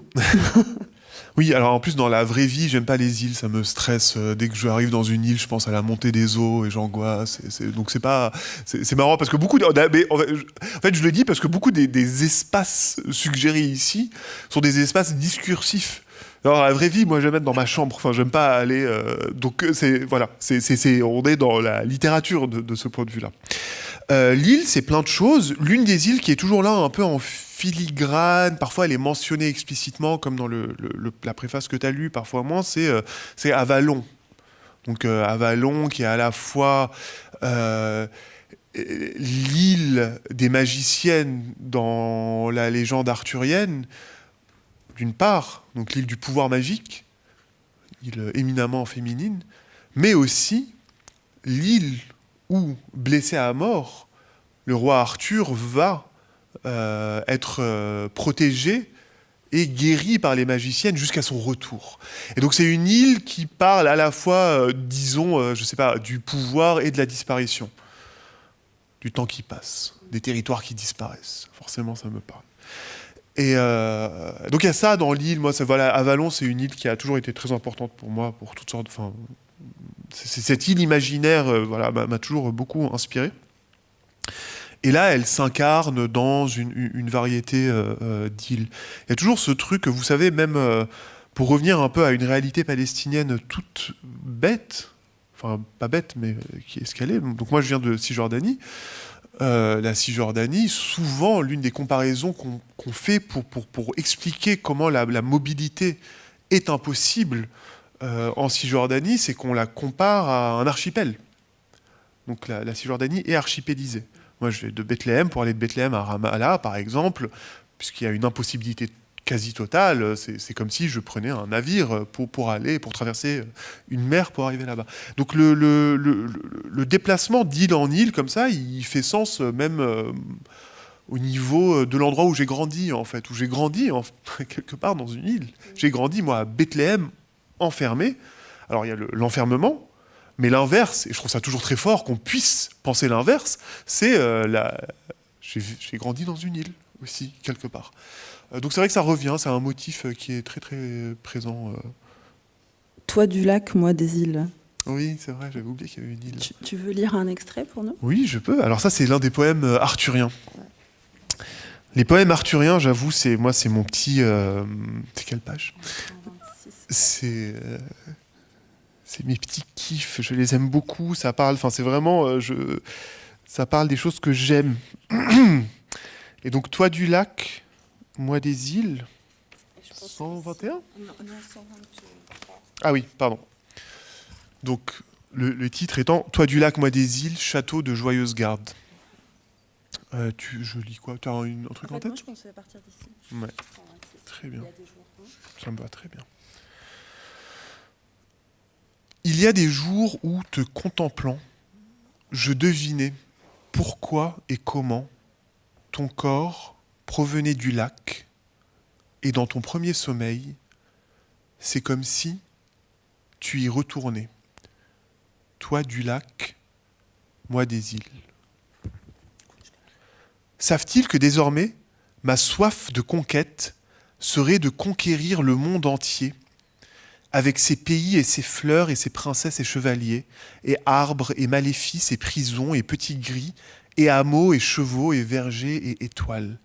Oui, alors en plus, dans la vraie vie, j'aime pas les îles, ça me stresse. Dès que j'arrive dans une île, je pense à la montée des eaux et j'angoisse. Donc c'est marrant parce que beaucoup en fait, je le dis parce que beaucoup des espaces suggérés ici sont des espaces discursifs. Alors la vraie vie, moi j'aime être dans ma chambre. Enfin, j'aime pas aller. Donc voilà, on est dans la littérature de ce point de vue-là. L'île, c'est plein de choses. L'une des îles qui est toujours là, un peu en filigrane, parfois elle est mentionnée explicitement, comme dans la préface que tu as lue, parfois moins, c'est Avalon. Donc Avalon qui est à la fois l'île des magiciennes dans la légende arthurienne, d'une part, donc l'île du pouvoir magique, île éminemment féminine, mais aussi l'île où, blessé à mort, le roi Arthur va être protégé et guéri par les magiciennes jusqu'à son retour. Et donc c'est une île qui parle à la fois, disons, je sais pas, du pouvoir et de la disparition, du temps qui passe, des territoires qui disparaissent. Forcément, ça me parle. Et donc il y a ça dans l'île. Moi, voilà, Avalon, c'est une île qui a toujours été très importante pour moi, pour toutes sortes. Enfin, cette île imaginaire, voilà, m'a toujours beaucoup inspiré. Et là, elle s'incarne dans une variété d'îles. Il y a toujours ce truc, vous savez, même pour revenir un peu à une réalité palestinienne toute bête, enfin pas bête, mais qui est ce qu'elle est. Donc moi, je viens de Cisjordanie. La Cisjordanie, souvent, l'une des comparaisons qu'on fait pour expliquer comment la mobilité est impossible en Cisjordanie, c'est qu'on la compare à un archipel. Donc la Cisjordanie est archipélisée. Moi, je vais de Bethléem, pour aller de Bethléem à Ramallah, par exemple, puisqu'il y a une impossibilité quasi totale, c'est comme si je prenais un navire pour traverser une mer pour arriver là-bas. Donc le déplacement d'île en île, comme ça, il fait sens même au niveau de l'endroit où j'ai grandi, en fait, où j'ai grandi quelque part dans une île. J'ai grandi, moi, à Bethléem, enfermé. Alors, il y a l'enfermement, mais l'inverse, et je trouve ça toujours très fort qu'on puisse penser l'inverse, c'est j'ai grandi dans une île aussi, quelque part. Donc c'est vrai que ça revient, c'est un motif qui est très très présent. Toi du lac, moi des îles. Oui, c'est vrai, j'avais oublié qu'il y avait une île. Tu veux lire un extrait pour nous ? Oui, je peux. Alors ça, c'est l'un des poèmes arthuriens. Les poèmes arthuriens, j'avoue, c'est mon petit... c'est quelle page ? C'est mes petits kiffs, je les aime beaucoup, ça parle... Enfin, c'est vraiment... ça parle des choses que j'aime. Et donc, toi du lac... Moi des îles, 121 ? Non, 123. Ah oui, pardon. Donc, le titre étant « Toi du lac, moi des îles, château de joyeuse garde ». Je lis quoi ? Tu as un truc en tête ? Moi, je pensais partir d'ici. Ouais, très bien. Ça me va très bien. Il y a des jours où, te contemplant, je devinais pourquoi et comment ton corps provenait du lac, et dans ton premier sommeil, c'est comme si tu y retournais. Toi du lac, moi des îles. Savent-ils que désormais, ma soif de conquête serait de conquérir le monde entier, avec ses pays et ses fleurs et ses princesses et chevaliers, et arbres et maléfices et prisons et petits gris, et hameaux et chevaux et vergers et étoiles.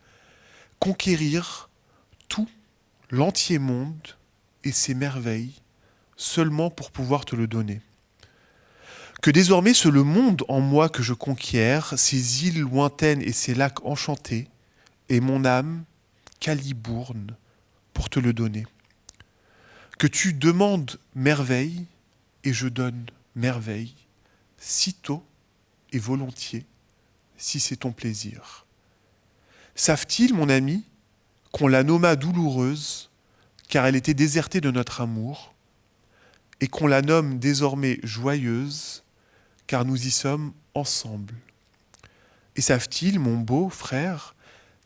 Conquérir tout l'entier monde et ses merveilles seulement pour pouvoir te le donner. Que désormais c'est le monde en moi que je conquiers, ces îles lointaines et ces lacs enchantés, et mon âme, calibourne, pour te le donner. Que tu demandes merveille, et je donne merveille, sitôt et volontiers, si c'est ton plaisir. Savent-ils, mon ami, qu'on la nomma douloureuse, car elle était désertée de notre amour, et qu'on la nomme désormais joyeuse, car nous y sommes ensemble. Et savent-ils, mon beau frère,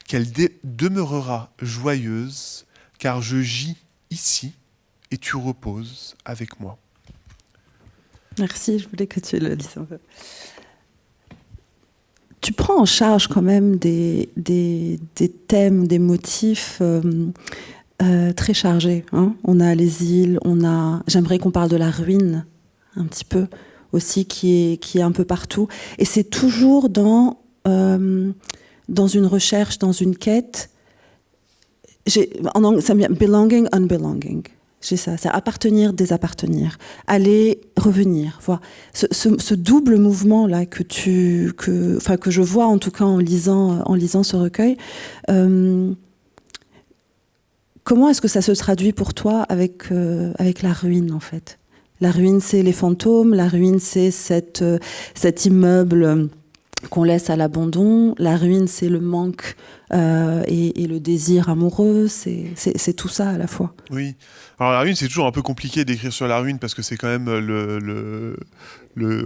qu'elle demeurera joyeuse, car je gis ici, et tu reposes avec moi. Merci, je voulais que tu le lises un peu. Tu prends en charge quand même des thèmes, des motifs très chargés. Hein. On a les îles, j'aimerais qu'on parle de la ruine un petit peu aussi, qui est un peu partout. Et c'est toujours dans une recherche, dans une quête. En anglais, ça me vient belonging, unbelonging. J'ai ça, c'est appartenir, désappartenir, aller, revenir. Voilà. Ce double mouvement là que je vois en tout cas en lisant ce recueil. Comment est-ce que ça se traduit pour toi avec la ruine en fait? La ruine, c'est les fantômes. La ruine, c'est cet immeuble qu'on laisse à l'abandon. La ruine, c'est le manque et le désir amoureux. C'est tout ça à la fois. Oui. Alors la ruine, c'est toujours un peu compliqué d'écrire sur la ruine parce que c'est quand même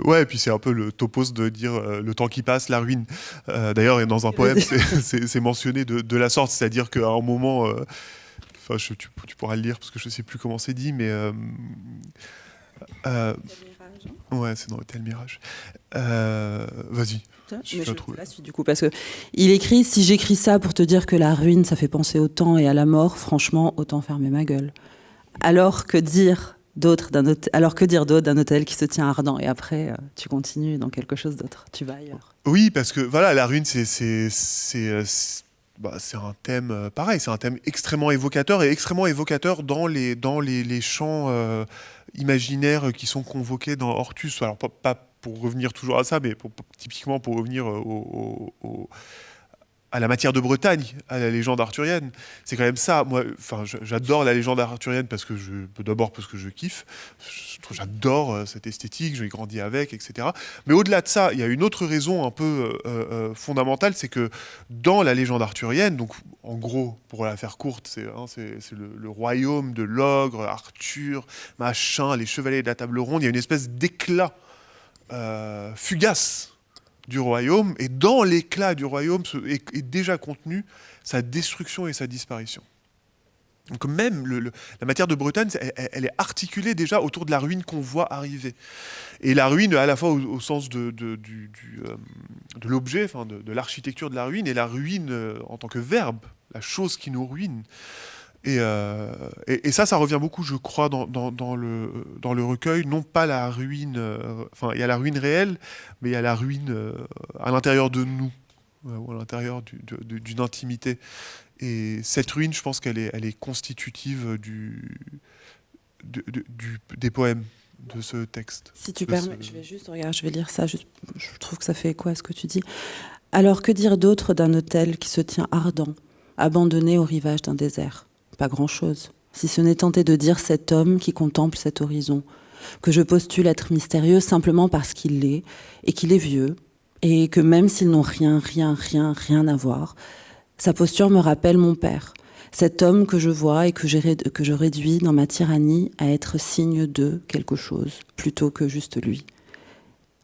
ouais, et puis c'est un peu le topos de dire le temps qui passe, la ruine. D'ailleurs, dans un poème, c'est mentionné de la sorte, c'est-à-dire qu'à un moment, tu pourras le lire parce que je ne sais plus comment c'est dit, mais ouais, c'est dans Hôtel Mirage. Vas-y. Je la suis du coup parce que il écrit: si j'écris ça pour te dire que la ruine, ça fait penser au temps et à la mort, franchement, autant fermer ma gueule. Alors que dire d'autre d'un hôtel qui se tient ardent et après tu continues dans quelque chose d'autre, tu vas ailleurs. Oui, parce que voilà, la ruine, c'est un thème pareil, c'est un thème extrêmement évocateur et extrêmement évocateur dans les champs imaginaires qui sont convoqués dans Hortus. Alors pas pour revenir toujours à ça, mais typiquement pour revenir à la matière de Bretagne, à la légende arthurienne. C'est quand même ça. Moi, j'adore la légende arthurienne d'abord parce que je kiffe. J'adore cette esthétique, j'ai grandi avec, etc. Mais au-delà de ça, il y a une autre raison un peu fondamentale, c'est que dans la légende arthurienne, donc en gros, pour la faire courte, c'est le royaume de l'ogre, Arthur, machin, les chevaliers de la table ronde. Il y a une espèce d'éclat fugace du royaume, et dans l'éclat du royaume est déjà contenu sa destruction et sa disparition. Donc même la matière de Bretagne, elle est articulée déjà autour de la ruine qu'on voit arriver. Et la ruine, à la fois au sens de l'objet, de l'architecture de la ruine, et la ruine en tant que verbe, la chose qui nous ruine. Et ça revient beaucoup, je crois, dans le recueil. Non pas la ruine... il y a la ruine réelle, mais il y a la ruine à l'intérieur de nous, ou à l'intérieur d'une intimité. Et cette ruine, je pense qu'elle est constitutive des poèmes de ce texte. Si tu permets, je vais lire ça. Je trouve que ça fait écho à ce que tu dis. Alors, que dire d'autre d'un hôtel qui se tient ardent, abandonné au rivage d'un désert? Pas grand-chose, si ce n'est tenter de dire cet homme qui contemple cet horizon, que je postule être mystérieux simplement parce qu'il l'est, et qu'il est vieux, et que même s'ils n'ont rien à voir, sa posture me rappelle mon père, cet homme que je vois et que je réduis dans ma tyrannie à être signe de quelque chose, plutôt que juste lui.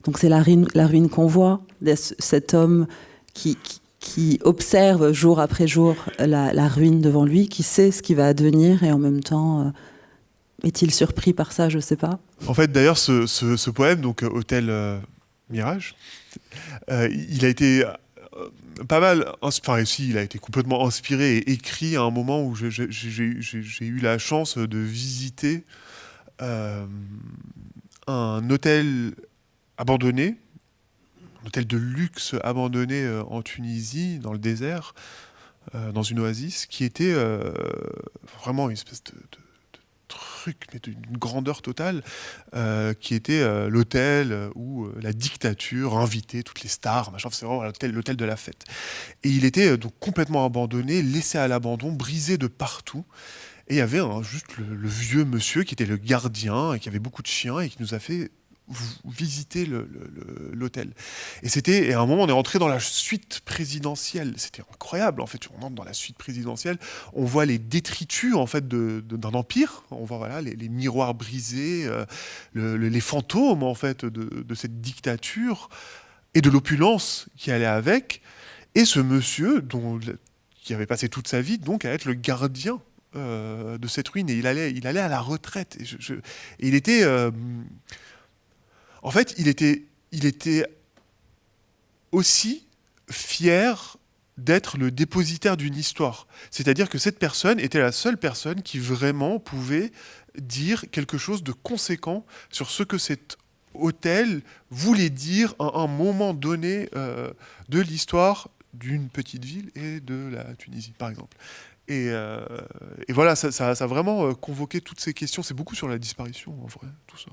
Donc c'est la ruine qu'on voit, cet homme qui observe jour après jour la ruine devant lui, qui sait ce qui va advenir, et en même temps, est-il surpris par ça? Je ne sais pas. En fait, d'ailleurs, ce poème, donc Hôtel Mirage, il a été pas mal... il a été complètement inspiré et écrit à un moment où j'ai eu la chance de visiter un hôtel abandonné, un hôtel de luxe abandonné en Tunisie, dans le désert, dans une oasis, qui était vraiment une espèce truc mais d'une grandeur totale, qui était l'hôtel où la dictature invitait toutes les stars, machin. C'est vraiment l'hôtel de la fête. Et il était donc complètement abandonné, laissé à l'abandon, brisé de partout. Et il y avait juste le vieux monsieur qui était le gardien et qui avait beaucoup de chiens et qui nous a fait visiter l'hôtel. Et à un moment, on est entré dans la suite présidentielle. C'était incroyable, en fait. On entre dans la suite présidentielle, on voit les détritus, en fait, d'un empire. On voit, voilà, les miroirs brisés, les fantômes, en fait, de cette dictature et de l'opulence qui allait avec. Et ce monsieur, qui avait passé toute sa vie, donc, à être le gardien de cette ruine. Et il allait à la retraite. Et il était... En fait, il était aussi fier d'être le dépositaire d'une histoire. C'est-à-dire que cette personne était la seule personne qui vraiment pouvait dire quelque chose de conséquent sur ce que cet hôtel voulait dire à un moment donné de l'histoire d'une petite ville et de la Tunisie, par exemple. Et voilà, ça a vraiment convoqué toutes ces questions. C'est beaucoup sur la disparition, en vrai, tout ça.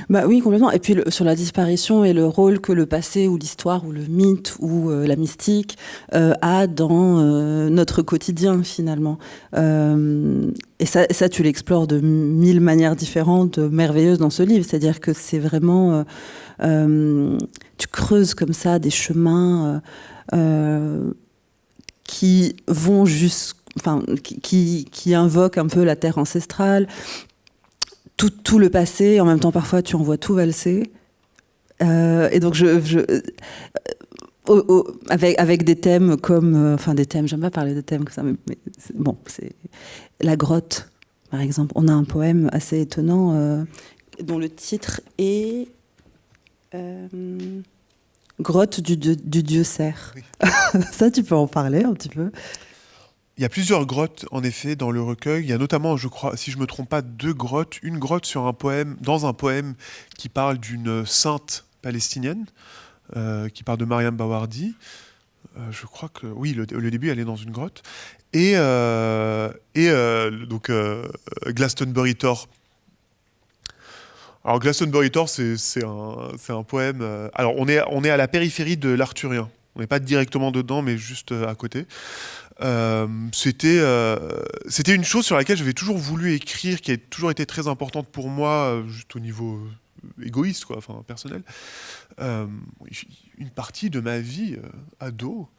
Bah oui, complètement. Et puis sur la disparition et le rôle que le passé ou l'histoire ou le mythe ou la mystique a dans notre quotidien, finalement. Et ça, tu l'explores de 1000 manières différentes, merveilleuses dans ce livre. C'est-à-dire que c'est vraiment... tu creuses comme ça des chemins qui vont qui invoquent un peu la terre ancestrale, tout le passé, en même temps parfois tu en vois tout valser. Et donc avec des thèmes comme... des thèmes, j'aime pas parler de thèmes comme ça, mais c'est la grotte, par exemple. On a un poème assez étonnant dont le titre est Grotte du dieu cerf. Oui. Ça, tu peux en parler un petit peu? Il y a plusieurs grottes, en effet, dans le recueil. Il y a notamment, je crois, si je ne me trompe pas, 2 grottes. Une grotte dans un poème qui parle d'une sainte palestinienne, qui parle de Mariam Bawardi. Je crois que, oui, le début, elle est dans une grotte. Et Glastonbury Tor. Alors, Glastonbury Tor, c'est un poème... alors, on est à la périphérie de l'Arthurien. On n'est pas directement dedans, mais juste à côté. C'était une chose sur laquelle j'avais toujours voulu écrire, qui a toujours été très importante pour moi, juste au niveau égoïste, quoi, enfin personnel. Une partie de ma vie ado,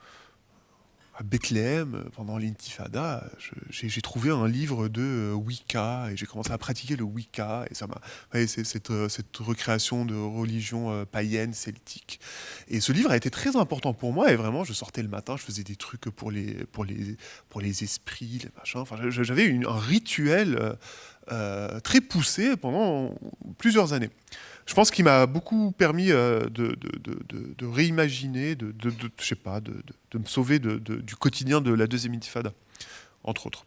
à Bethléem, pendant l'intifada, j'ai trouvé un livre de Wicca et j'ai commencé à pratiquer le Wicca. Et ça m'a, c'est cette recréation de religion païenne, celtique. Et ce livre a été très important pour moi. Et vraiment, je sortais le matin, je faisais des trucs pour les esprits, les machins. Enfin, j'avais un rituel très poussé pendant plusieurs années. Je pense qu'il m'a beaucoup permis de réimaginer, je sais pas, de me sauver du quotidien de la deuxième intifada, entre autres.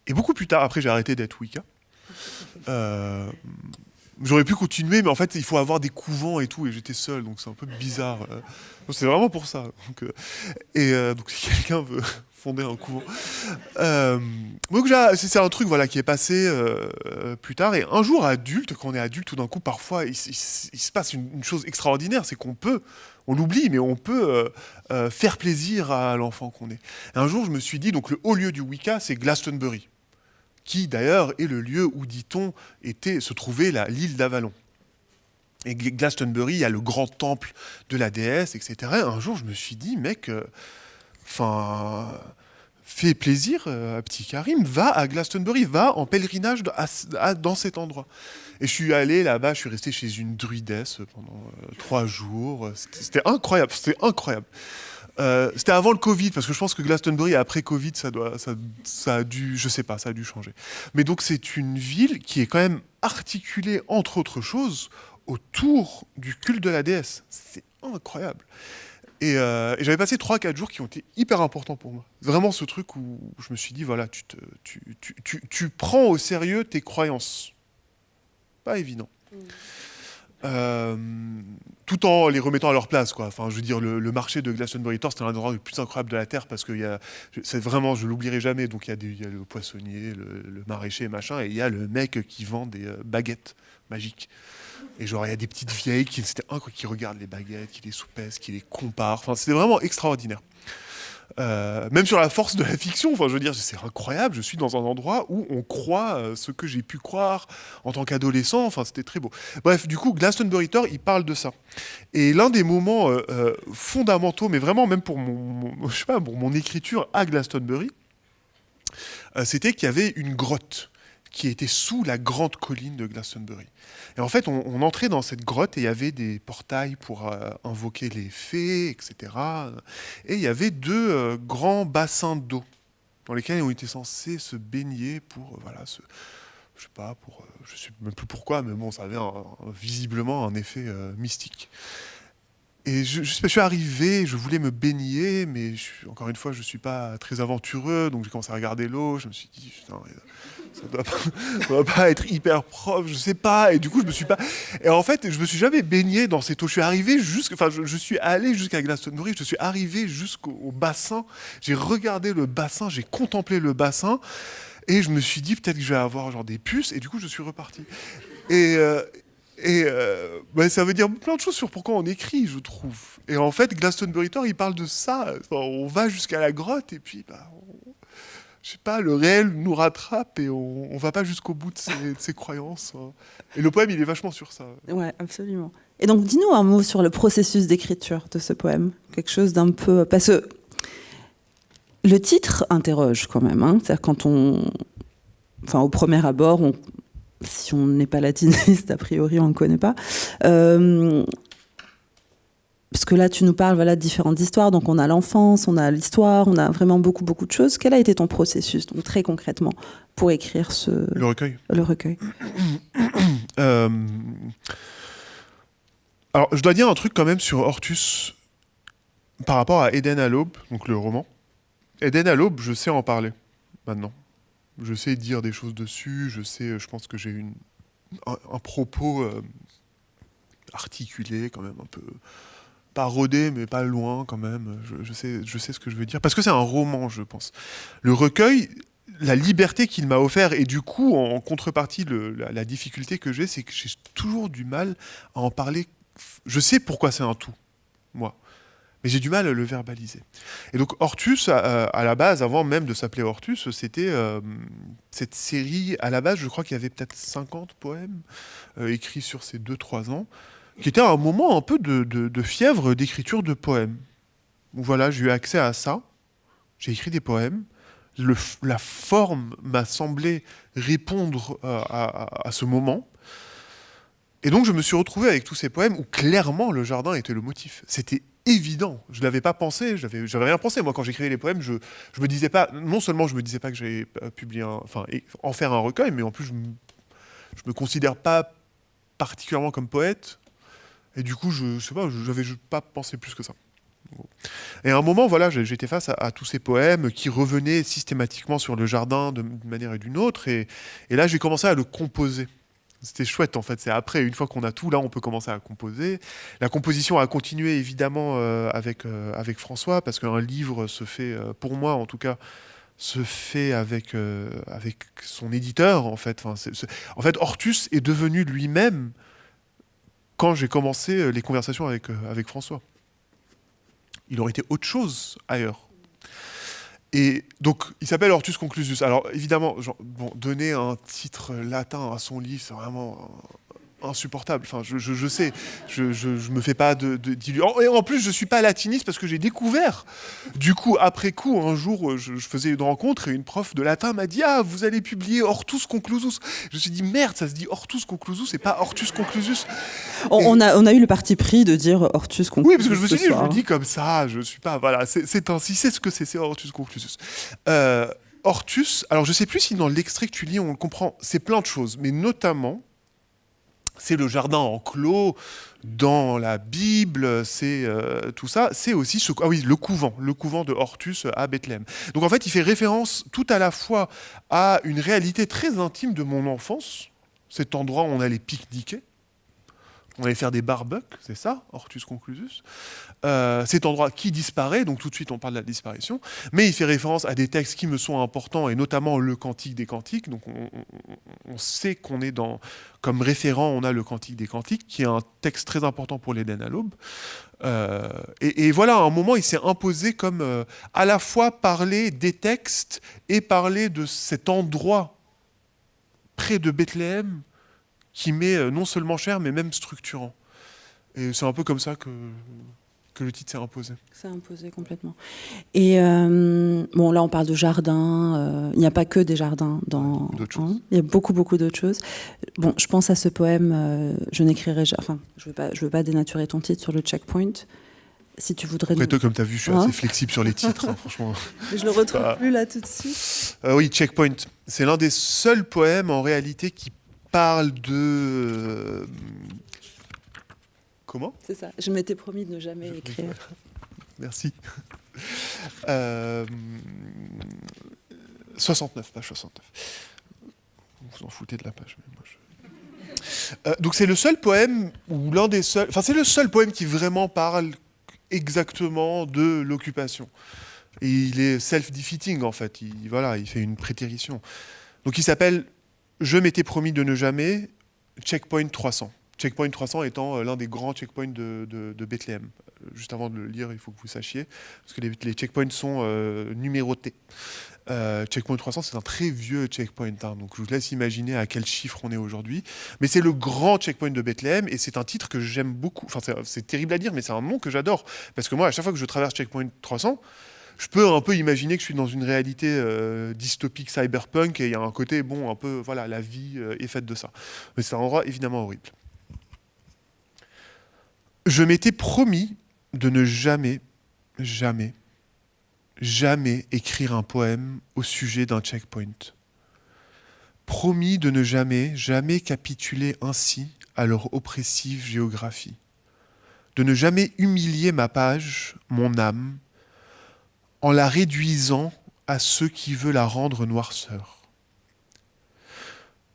Et beaucoup plus tard, après j'ai arrêté d'être Wicca. J'aurais pu continuer, mais en fait il faut avoir des couvents et tout, et j'étais seul, donc c'est un peu bizarre. Donc c'est vraiment pour ça. Donc si quelqu'un veut fonder un couvent. Donc c'est un truc voilà, qui est passé plus tard. Et un jour adulte, quand on est adulte, tout d'un coup, parfois, il se passe une chose extraordinaire, c'est on l'oublie, mais on peut faire plaisir à l'enfant qu'on est. Et un jour, je me suis dit, donc le haut lieu du Wicca, c'est Glastonbury, qui d'ailleurs est le lieu où, dit-on, se trouvait l'île d'Avalon. Et Glastonbury, il y a le grand temple de la déesse, etc. Et un jour, je me suis dit, mec... fais plaisir à petit Karim, va à Glastonbury, va en pèlerinage dans cet endroit. Et je suis allé là-bas, je suis resté chez une druidesse pendant 3 jours. C'était incroyable, c'était avant le Covid, parce que je pense que Glastonbury, après Covid, ça a dû, je sais pas, ça a dû changer. Mais donc c'est une ville qui est quand même articulée, entre autres choses, autour du culte de la déesse. C'est incroyable. Et j'avais passé 3-4 jours qui ont été hyper importants pour moi. Vraiment ce truc où je me suis dit, voilà, tu prends au sérieux tes croyances. Pas évident. tout en les remettant à leur place, quoi. Enfin, je veux dire, le marché de Glastonbury Tor, c'était l'un des endroits les plus incroyables de la Terre, parce que c'est vraiment, je l'oublierai jamais, donc il y a le poissonnier, le maraîcher, machin, et il y a le mec qui vend des baguettes magiques. Et genre, il y a des petites vieilles qui regardent les baguettes, qui les soupèsent, qui les comparent. Enfin, c'était vraiment extraordinaire. Même sur la force de la fiction, enfin, je veux dire, c'est incroyable. Je suis dans un endroit où on croit ce que j'ai pu croire en tant qu'adolescent. Enfin, c'était très beau. Bref, du coup, Glastonbury Tor, il parle de ça. Et l'un des moments fondamentaux, mais vraiment même pour je sais pas, pour mon écriture à Glastonbury, c'était qu'il y avait une grotte qui était sous la grande colline de Glastonbury. Et en fait, on entrait dans cette grotte et il y avait des portails pour invoquer les fées, etc. Et il y avait deux grands bassins d'eau dans lesquels on était censé se baigner pour, je sais pas, je sais même plus pourquoi, mais bon, ça avait visiblement un effet mystique. Et je suis arrivé, je voulais me baigner, mais encore une fois, je ne suis pas très aventureux, donc j'ai commencé à regarder l'eau, je me suis dit, putain, ça doit pas être hyper propre, je sais pas, et du coup, je me suis pas... Et en fait, je me suis jamais baigné dans cette eau, je suis allé jusqu'à Glastonbury, je suis arrivé jusqu'au bassin, j'ai regardé le bassin, j'ai contemplé le bassin, et je me suis dit, peut-être que je vais avoir genre des puces, et du coup, je suis reparti. Et ça veut dire plein de choses sur pourquoi on écrit, je trouve. Et en fait, Glastonbury Tor, il parle de ça. Enfin, on va jusqu'à la grotte et puis, je sais pas, le réel nous rattrape et on va pas jusqu'au bout de ses croyances. Hein. Et le poème, il est vachement sur ça. Ouais, absolument. Et donc, dis-nous un mot sur le processus d'écriture de ce poème. Quelque chose d'un peu... Parce que le titre interroge quand même. Hein. C'est-à-dire quand au premier abord, si on n'est pas latiniste, a priori, on ne connaît pas. Parce que là, tu nous parles de différentes histoires. Donc, on a l'enfance, on a l'histoire, on a vraiment beaucoup, beaucoup de choses. Quel a été ton processus, donc très concrètement, pour écrire le recueil. Alors, je dois dire un truc quand même sur Hortus par rapport à Éden à l'aube, donc le roman. Éden à l'aube, je sais en parler maintenant. Je sais dire des choses dessus, je pense que j'ai un propos articulé quand même, un peu pas rodé, mais pas loin quand même. Je sais ce que je veux dire. Parce que c'est un roman, je pense. Le recueil, la liberté qu'il m'a offert, et du coup, en contrepartie, la difficulté que j'ai, c'est que j'ai toujours du mal à en parler. Je sais pourquoi c'est un tout, moi. Mais j'ai du mal à le verbaliser. Et donc Hortus, à la base, avant même de s'appeler Hortus, c'était cette série, à la base, je crois qu'il y avait peut-être 50 poèmes écrits sur ces 2-3 ans, qui était un moment un peu de fièvre d'écriture de poèmes. Donc voilà, j'ai eu accès à ça, j'ai écrit des poèmes, la forme m'a semblé répondre à ce moment, et donc je me suis retrouvé avec tous ces poèmes où clairement le jardin était le motif. C'était évident. Je ne l'avais pas pensé, j'avais rien pensé. Moi, quand j'écrivais les poèmes, je me disais pas, non seulement je me disais pas que j'allais publier en faire un recueil, mais en plus je me considère pas particulièrement comme poète. Et du coup, je sais pas, j'avais pas pensé plus que ça. Et à un moment, voilà, j'étais face à tous ces poèmes qui revenaient systématiquement sur le jardin d'une manière et d'une autre. Et là, j'ai commencé à le composer. C'était chouette en fait, c'est après, une fois qu'on a tout, là on peut commencer à composer. La composition a continué évidemment avec François, parce qu'un livre se fait, pour moi en tout cas, se fait avec son éditeur en fait. En fait, Hortus est devenu lui-même quand j'ai commencé les conversations avec François. Il aurait été autre chose ailleurs. Et donc, il s'appelle Hortus Conclusus. Alors, évidemment, donner un titre latin à son livre, c'est vraiment insupportable. Enfin, je sais, je me fais pas d'illusions. Et en plus, je suis pas latiniste parce que j'ai découvert. Du coup, après coup, un jour, je faisais une rencontre et une prof de latin m'a dit « Ah, vous allez publier Hortus Conclusus ». Je me suis dit « Merde, ça se dit Hortus Conclusus et pas Hortus Conclusus ». On a eu le parti pris de dire Hortus Conclusus. Oui, parce que je me suis dit, je le dis comme ça, je suis pas... Voilà, c'est ainsi, c'est ce que c'est Hortus Conclusus. Hortus, alors je sais plus si dans l'extrait que tu lis, on le comprend, c'est plein de choses, mais notamment... C'est le jardin enclos dans la Bible, c'est tout ça. C'est aussi le couvent de Hortus à Bethléem. Donc en fait, il fait référence tout à la fois à une réalité très intime de mon enfance, cet endroit où on allait pique-niquer, On allait faire des barbecues, c'est ça, Hortus conclusus. Cet endroit qui disparaît, donc tout de suite on parle de la disparition, mais il fait référence à des textes qui me sont importants, et notamment le Cantique des Cantiques. Donc on sait qu'on est dans, comme référent, on a le Cantique des Cantiques, qui est un texte très important pour l'Éden à l'aube. Et voilà, à un moment, il s'est imposé comme à la fois parler des textes et parler de cet endroit près de Bethléem, qui m'est non seulement cher, mais même structurant. Et c'est un peu comme ça que le titre s'est imposé. C'est imposé complètement. Et bon, là, on parle de jardins. Il n'y a pas que des jardins dans... il y a beaucoup, beaucoup d'autres choses. Bon, je pense à ce poème, je n'écrirai jamais... Enfin, je veux pas dénaturer ton titre sur le checkpoint. Si tu voudrais... Après, toi, comme tu as vu, je suis assez flexible sur les titres, hein, franchement. Je le retrouve plus là tout de suite. Oui, Checkpoint. C'est l'un des seuls poèmes, en réalité, qui parle de... Comment ? C'est ça. Je m'étais promis de ne jamais écrire. Merci. 69, page 69. Vous en foutez de la page. Mais moi donc c'est le seul poème, ou l'un des seuls... Enfin, c'est le seul poème qui vraiment parle exactement de l'occupation. Et il est self-defeating, en fait. Il fait une prétérition. Donc il s'appelle « Je m'étais promis de ne jamais », Checkpoint 300. Checkpoint 300 étant l'un des grands checkpoints de Bethléem. Juste avant de le lire, il faut que vous sachiez, parce que les checkpoints sont numérotés. Checkpoint 300, c'est un très vieux checkpoint, hein, donc je vous laisse imaginer à quel chiffre on est aujourd'hui. Mais c'est le grand checkpoint de Bethléem, et c'est un titre que j'aime beaucoup. Enfin, c'est terrible à dire, mais c'est un nom que j'adore. Parce que moi, à chaque fois que je traverse Checkpoint 300, je peux un peu imaginer que je suis dans une réalité dystopique cyberpunk, et il y a un côté, bon, un peu, voilà, la vie est faite de ça. Mais c'est un endroit évidemment horrible. Je m'étais promis de ne jamais, jamais, jamais écrire un poème au sujet d'un checkpoint. Promis de ne jamais, jamais capituler ainsi à leur oppressive géographie. De ne jamais humilier ma page, mon âme, en la réduisant à ceux qui veulent la rendre noirceur.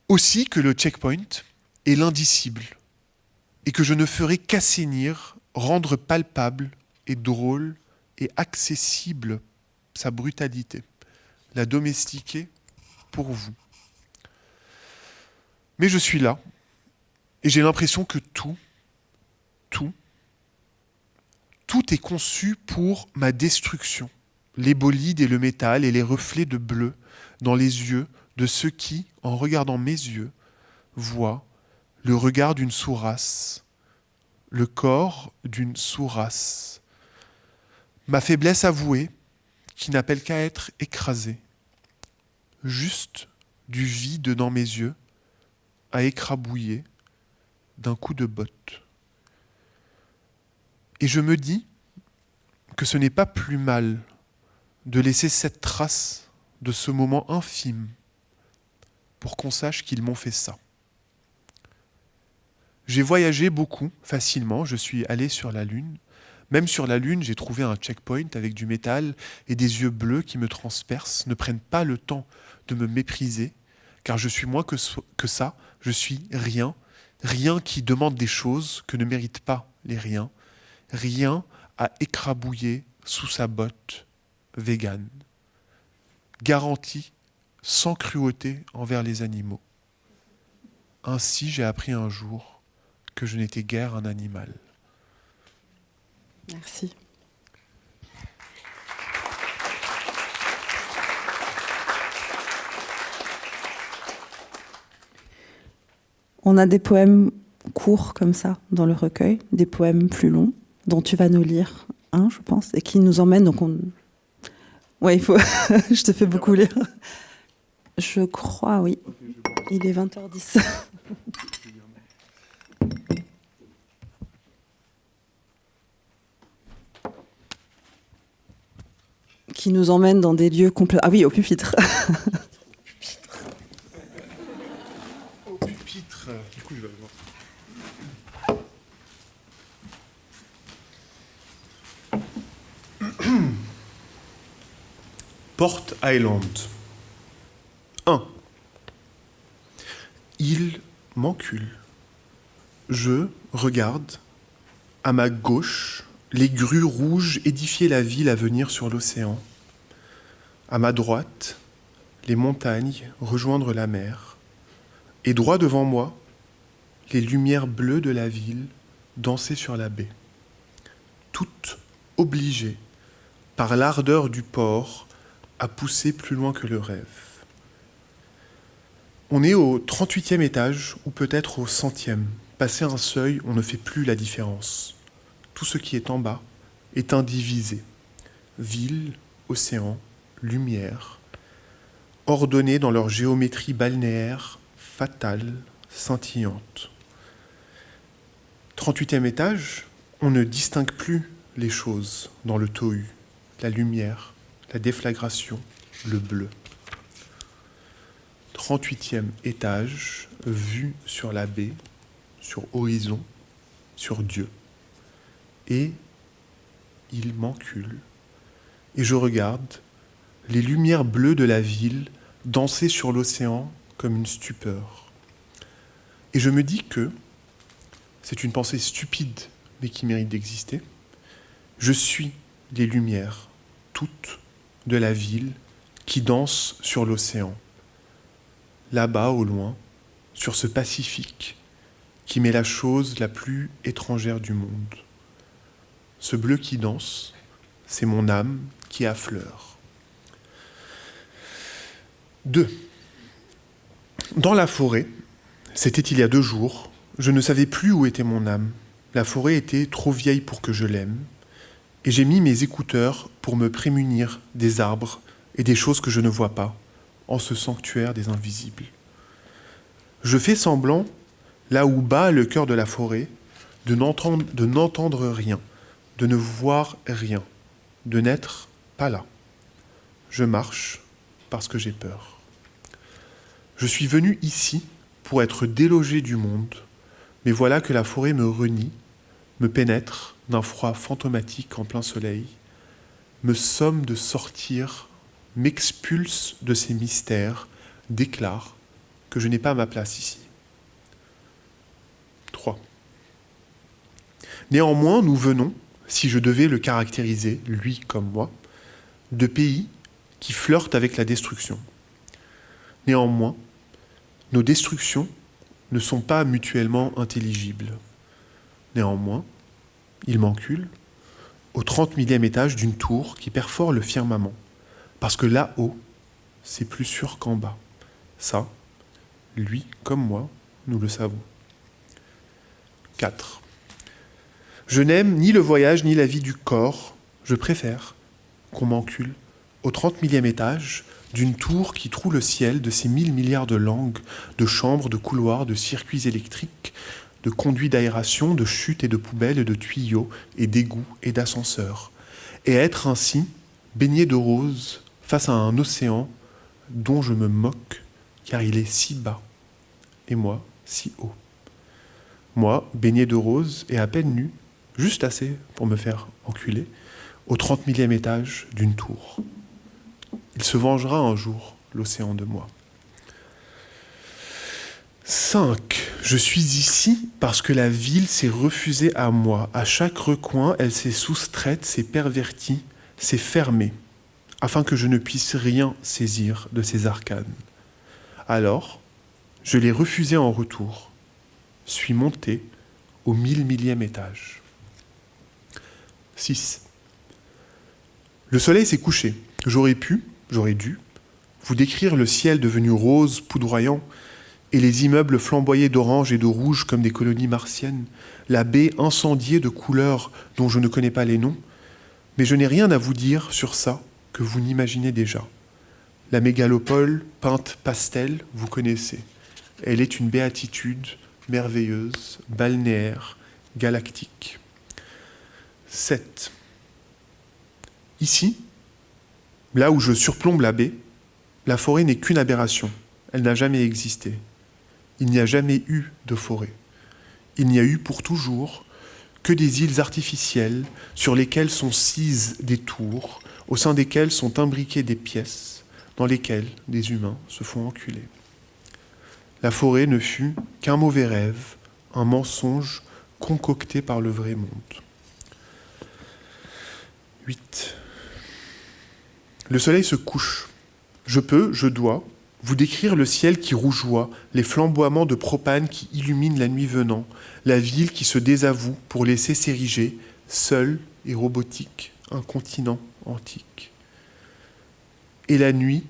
Aussi que le checkpoint est l'indicible, et que je ne ferai qu'assainir, rendre palpable et drôle et accessible sa brutalité, la domestiquer pour vous. Mais je suis là, et j'ai l'impression que tout est conçu pour ma destruction. Les bolides et le métal et les reflets de bleu dans les yeux de ceux qui, en regardant mes yeux, voient le regard d'une sourasse, le corps d'une sourasse. Ma faiblesse avouée, qui n'appelle qu'à être écrasée. Juste du vide dans mes yeux, à écrabouiller d'un coup de botte. Et je me dis que ce n'est pas plus mal de laisser cette trace de ce moment infime pour qu'on sache qu'ils m'ont fait ça. J'ai voyagé beaucoup, facilement, je suis allé sur la Lune. Même sur la Lune, j'ai trouvé un checkpoint avec du métal et des yeux bleus qui me transpercent, ne prennent pas le temps de me mépriser, car je suis moins que ça, je suis rien, rien qui demande des choses que ne méritent pas les riens, rien à écrabouiller sous sa botte végane. Garantie sans cruauté envers les animaux. Ainsi, j'ai appris un jour que je n'étais guère un animal. Merci. On a des poèmes courts comme ça dans le recueil, des poèmes plus longs dont tu vas nous lire un, je pense, et qui nous emmènent. Donc ouais, il faut. Je te fais beaucoup lire. Je crois, oui. Il est 20h10. Qui nous emmène dans des lieux complets. Ah oui, au pupitre. Au pupitre. Du coup, je vais voir. Port Island. 1. Il m'encule. je regarde, à ma gauche, les grues rouges édifier la ville à venir sur l'océan. À ma droite, les montagnes rejoindre la mer. Et droit devant moi, les lumières bleues de la ville danser sur la baie. Toutes obligées, par l'ardeur du port, à pousser plus loin que le rêve. On est au 38e étage, ou peut-être au 100e. Passé un seuil, on ne fait plus la différence. Tout ce qui est en bas est indivisé. Ville, océan, lumière, ordonnés dans leur géométrie balnéaire, fatale, scintillante. 38e étage, on ne distingue plus les choses dans le tohu, la lumière, la déflagration, le bleu. 38e étage, vue sur la baie, sur horizon, sur Dieu. Et il m'encule. Et je regarde les lumières bleues de la ville danser sur l'océan comme une stupeur. Et je me dis que, c'est une pensée stupide, mais qui mérite d'exister, je suis les lumières, toutes, de la ville qui dansent sur l'océan. Là-bas, au loin, sur ce Pacifique, qui m'est la chose la plus étrangère du monde. Ce bleu qui danse, c'est mon âme qui affleure. 2. Dans la forêt, c'était il y a 2 jours, je ne savais plus où était mon âme. La forêt était trop vieille pour que je l'aime, et j'ai mis mes écouteurs pour me prémunir des arbres et des choses que je ne vois pas, en ce sanctuaire des invisibles. Je fais semblant, là où bat le cœur de la forêt, de n'entendre rien, de ne voir rien, de n'être pas là. Je marche parce que j'ai peur. Je suis venu ici pour être délogé du monde, mais voilà que la forêt me renie, me pénètre d'un froid fantomatique en plein soleil, me somme de sortir, m'expulse de ces mystères, déclare que je n'ai pas ma place ici. 3. Néanmoins, nous venons, si je devais le caractériser, lui comme moi, de pays qui flirtent avec la destruction. Néanmoins, nos destructions ne sont pas mutuellement intelligibles. Néanmoins, il m'encule au 30 000e étage d'une tour qui perfore le firmament. Parce que là-haut, c'est plus sûr qu'en bas. Ça, lui comme moi, nous le savons. 4. Je n'aime ni le voyage ni la vie du corps. Je préfère qu'on m'encule au 30 000e étage d'une tour qui troue le ciel de ses 1000 milliards de langues, de chambres, de couloirs, de circuits électriques, de conduits d'aération, de chutes et de poubelles, de tuyaux et d'égouts et d'ascenseurs. Et être ainsi, baigné de roses, face à un océan dont je me moque, car il est si bas, et moi si haut. Moi, baigné de roses et à peine nu, juste assez pour me faire enculer, au 30 000e étage d'une tour. Il se vengera un jour, l'océan de moi. 5. Je suis ici parce que la ville s'est refusée à moi. À chaque recoin, elle s'est soustraite, s'est pervertie, s'est fermée, afin que je ne puisse rien saisir de ces arcanes. Alors, je l'ai refusé en retour, suis monté au 1000 millième étage. 6. Le soleil s'est couché. J'aurais dû, vous décrire le ciel devenu rose, poudroyant, et les immeubles flamboyés d'orange et de rouge comme des colonies martiennes, la baie incendiée de couleurs dont je ne connais pas les noms, mais je n'ai rien à vous dire sur ça que vous n'imaginez déjà. La mégalopole, peinte pastel, vous connaissez. Elle est une béatitude merveilleuse, balnéaire, galactique. 7. Ici, là où je surplombe la baie, la forêt n'est qu'une aberration. Elle n'a jamais existé. Il n'y a jamais eu de forêt. Il n'y a eu pour toujours que des îles artificielles sur lesquelles sont sises des tours, au sein desquelles sont imbriquées des pièces, dans lesquelles des humains se font enculer. La forêt ne fut qu'un mauvais rêve, un mensonge concocté par le vrai monde. 8. Le soleil se couche. Je dois, vous décrire le ciel qui rougeoie, les flamboiements de propane qui illuminent la nuit venant, la ville qui se désavoue pour laisser s'ériger, seule et robotique, un continent antique. Et la nuit,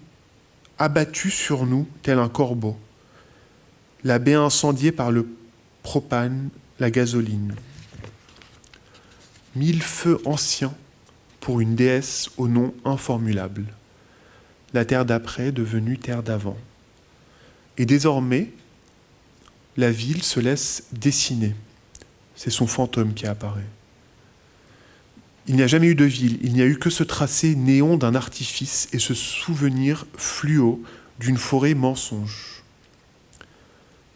abattue sur nous tel un corbeau, la baie incendiée par le propane, la gasoline. 1000 feux anciens pour une déesse au nom informulable. La terre d'après devenue terre d'avant. Et désormais, la ville se laisse dessiner. C'est son fantôme qui apparaît. Il n'y a jamais eu de ville, il n'y a eu que ce tracé néon d'un artifice et ce souvenir fluo d'une forêt mensonge.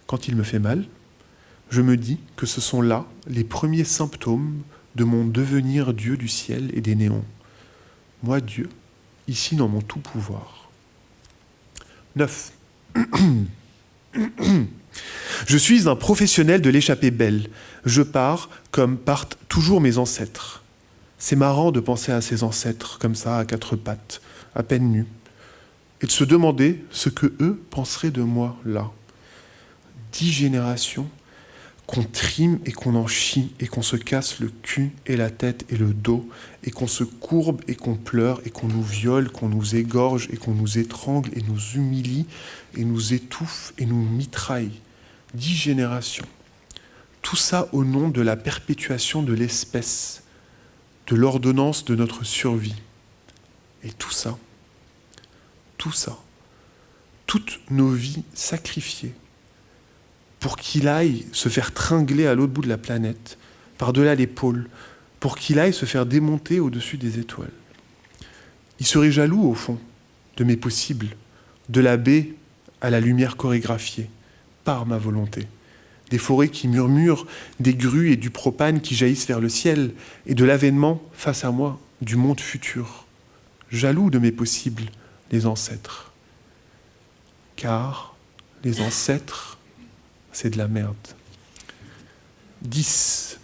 Quand il me fait mal, je me dis que ce sont là les premiers symptômes de mon devenir Dieu du ciel et des néons. Moi, Dieu, ici dans mon tout pouvoir. 9. Je suis un professionnel de l'échappée belle. Je pars comme partent toujours mes ancêtres. C'est marrant de penser à ses ancêtres comme ça, à quatre pattes, à peine nus, et de se demander ce que eux penseraient de moi là. 10 générations qu'on trime et qu'on en chie et qu'on se casse le cul et la tête et le dos et qu'on se courbe et qu'on pleure et qu'on nous viole, qu'on nous égorge et qu'on nous étrangle et nous humilie et nous étouffe et nous mitraille. 10 générations. Tout ça au nom de la perpétuation de l'espèce, de l'ordonnance de notre survie. Et tout ça, toutes nos vies sacrifiées, pour qu'il aille se faire tringler à l'autre bout de la planète, par-delà les pôles, pour qu'il aille se faire démonter au-dessus des étoiles. Il serait jaloux, au fond, de mes possibles, de la baie à la lumière chorégraphiée, par ma volonté, des forêts qui murmurent, des grues et du propane qui jaillissent vers le ciel, et de l'avènement, face à moi, du monde futur. Jaloux de mes possibles, les ancêtres. Car les ancêtres, c'est de la merde. 10.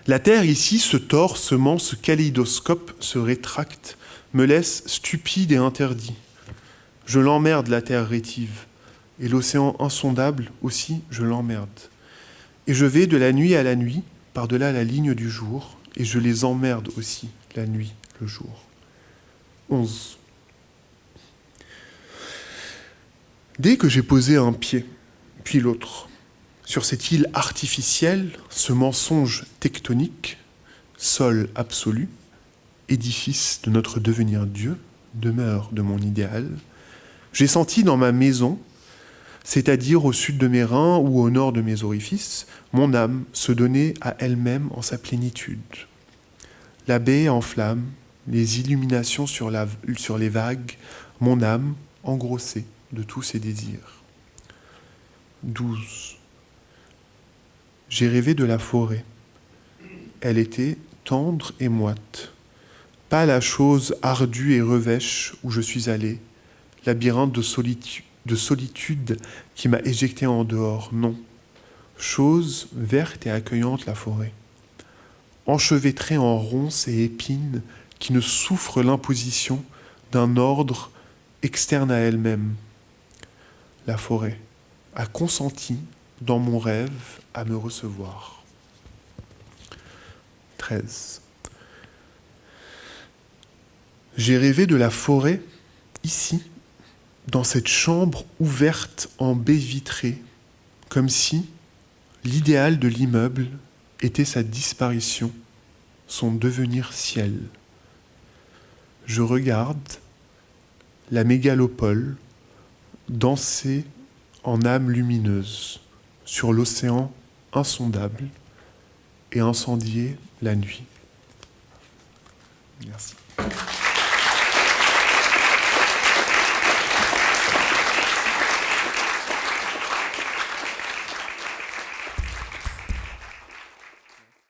La terre ici se tord, se ment, ce kaléidoscope se rétracte, me laisse stupide et interdit. Je l'emmerde, la terre rétive, et l'océan insondable aussi, je l'emmerde. Et je vais de la nuit à la nuit, par-delà la ligne du jour, et je les emmerde aussi, la nuit, le jour. 11. Dès que j'ai posé un pied, puis l'autre, sur cette île artificielle, ce mensonge tectonique, sol absolu, édifice de notre devenir Dieu, demeure de mon idéal, j'ai senti dans ma maison, c'est-à-dire au sud de mes reins ou au nord de mes orifices, mon âme se donner à elle-même en sa plénitude. La baie en flammes, les illuminations sur les vagues, mon âme engrossée de tous ses désirs. 12. J'ai rêvé de la forêt. Elle était tendre et moite. Pas la chose ardue et revêche où je suis allé, labyrinthe de solitude qui m'a éjecté en dehors, non. Chose verte et accueillante la forêt. Enchevêtrée en ronces et épines qui ne souffre l'imposition d'un ordre externe à elle-même. La forêt a consenti dans mon rêve à me recevoir. 13. J'ai rêvé de la forêt ici, dans cette chambre ouverte en baie vitrée, comme si l'idéal de l'immeuble était sa disparition, son devenir ciel. Je regarde la mégalopole danser en âme lumineuse sur l'océan insondable et incendier la nuit. Merci.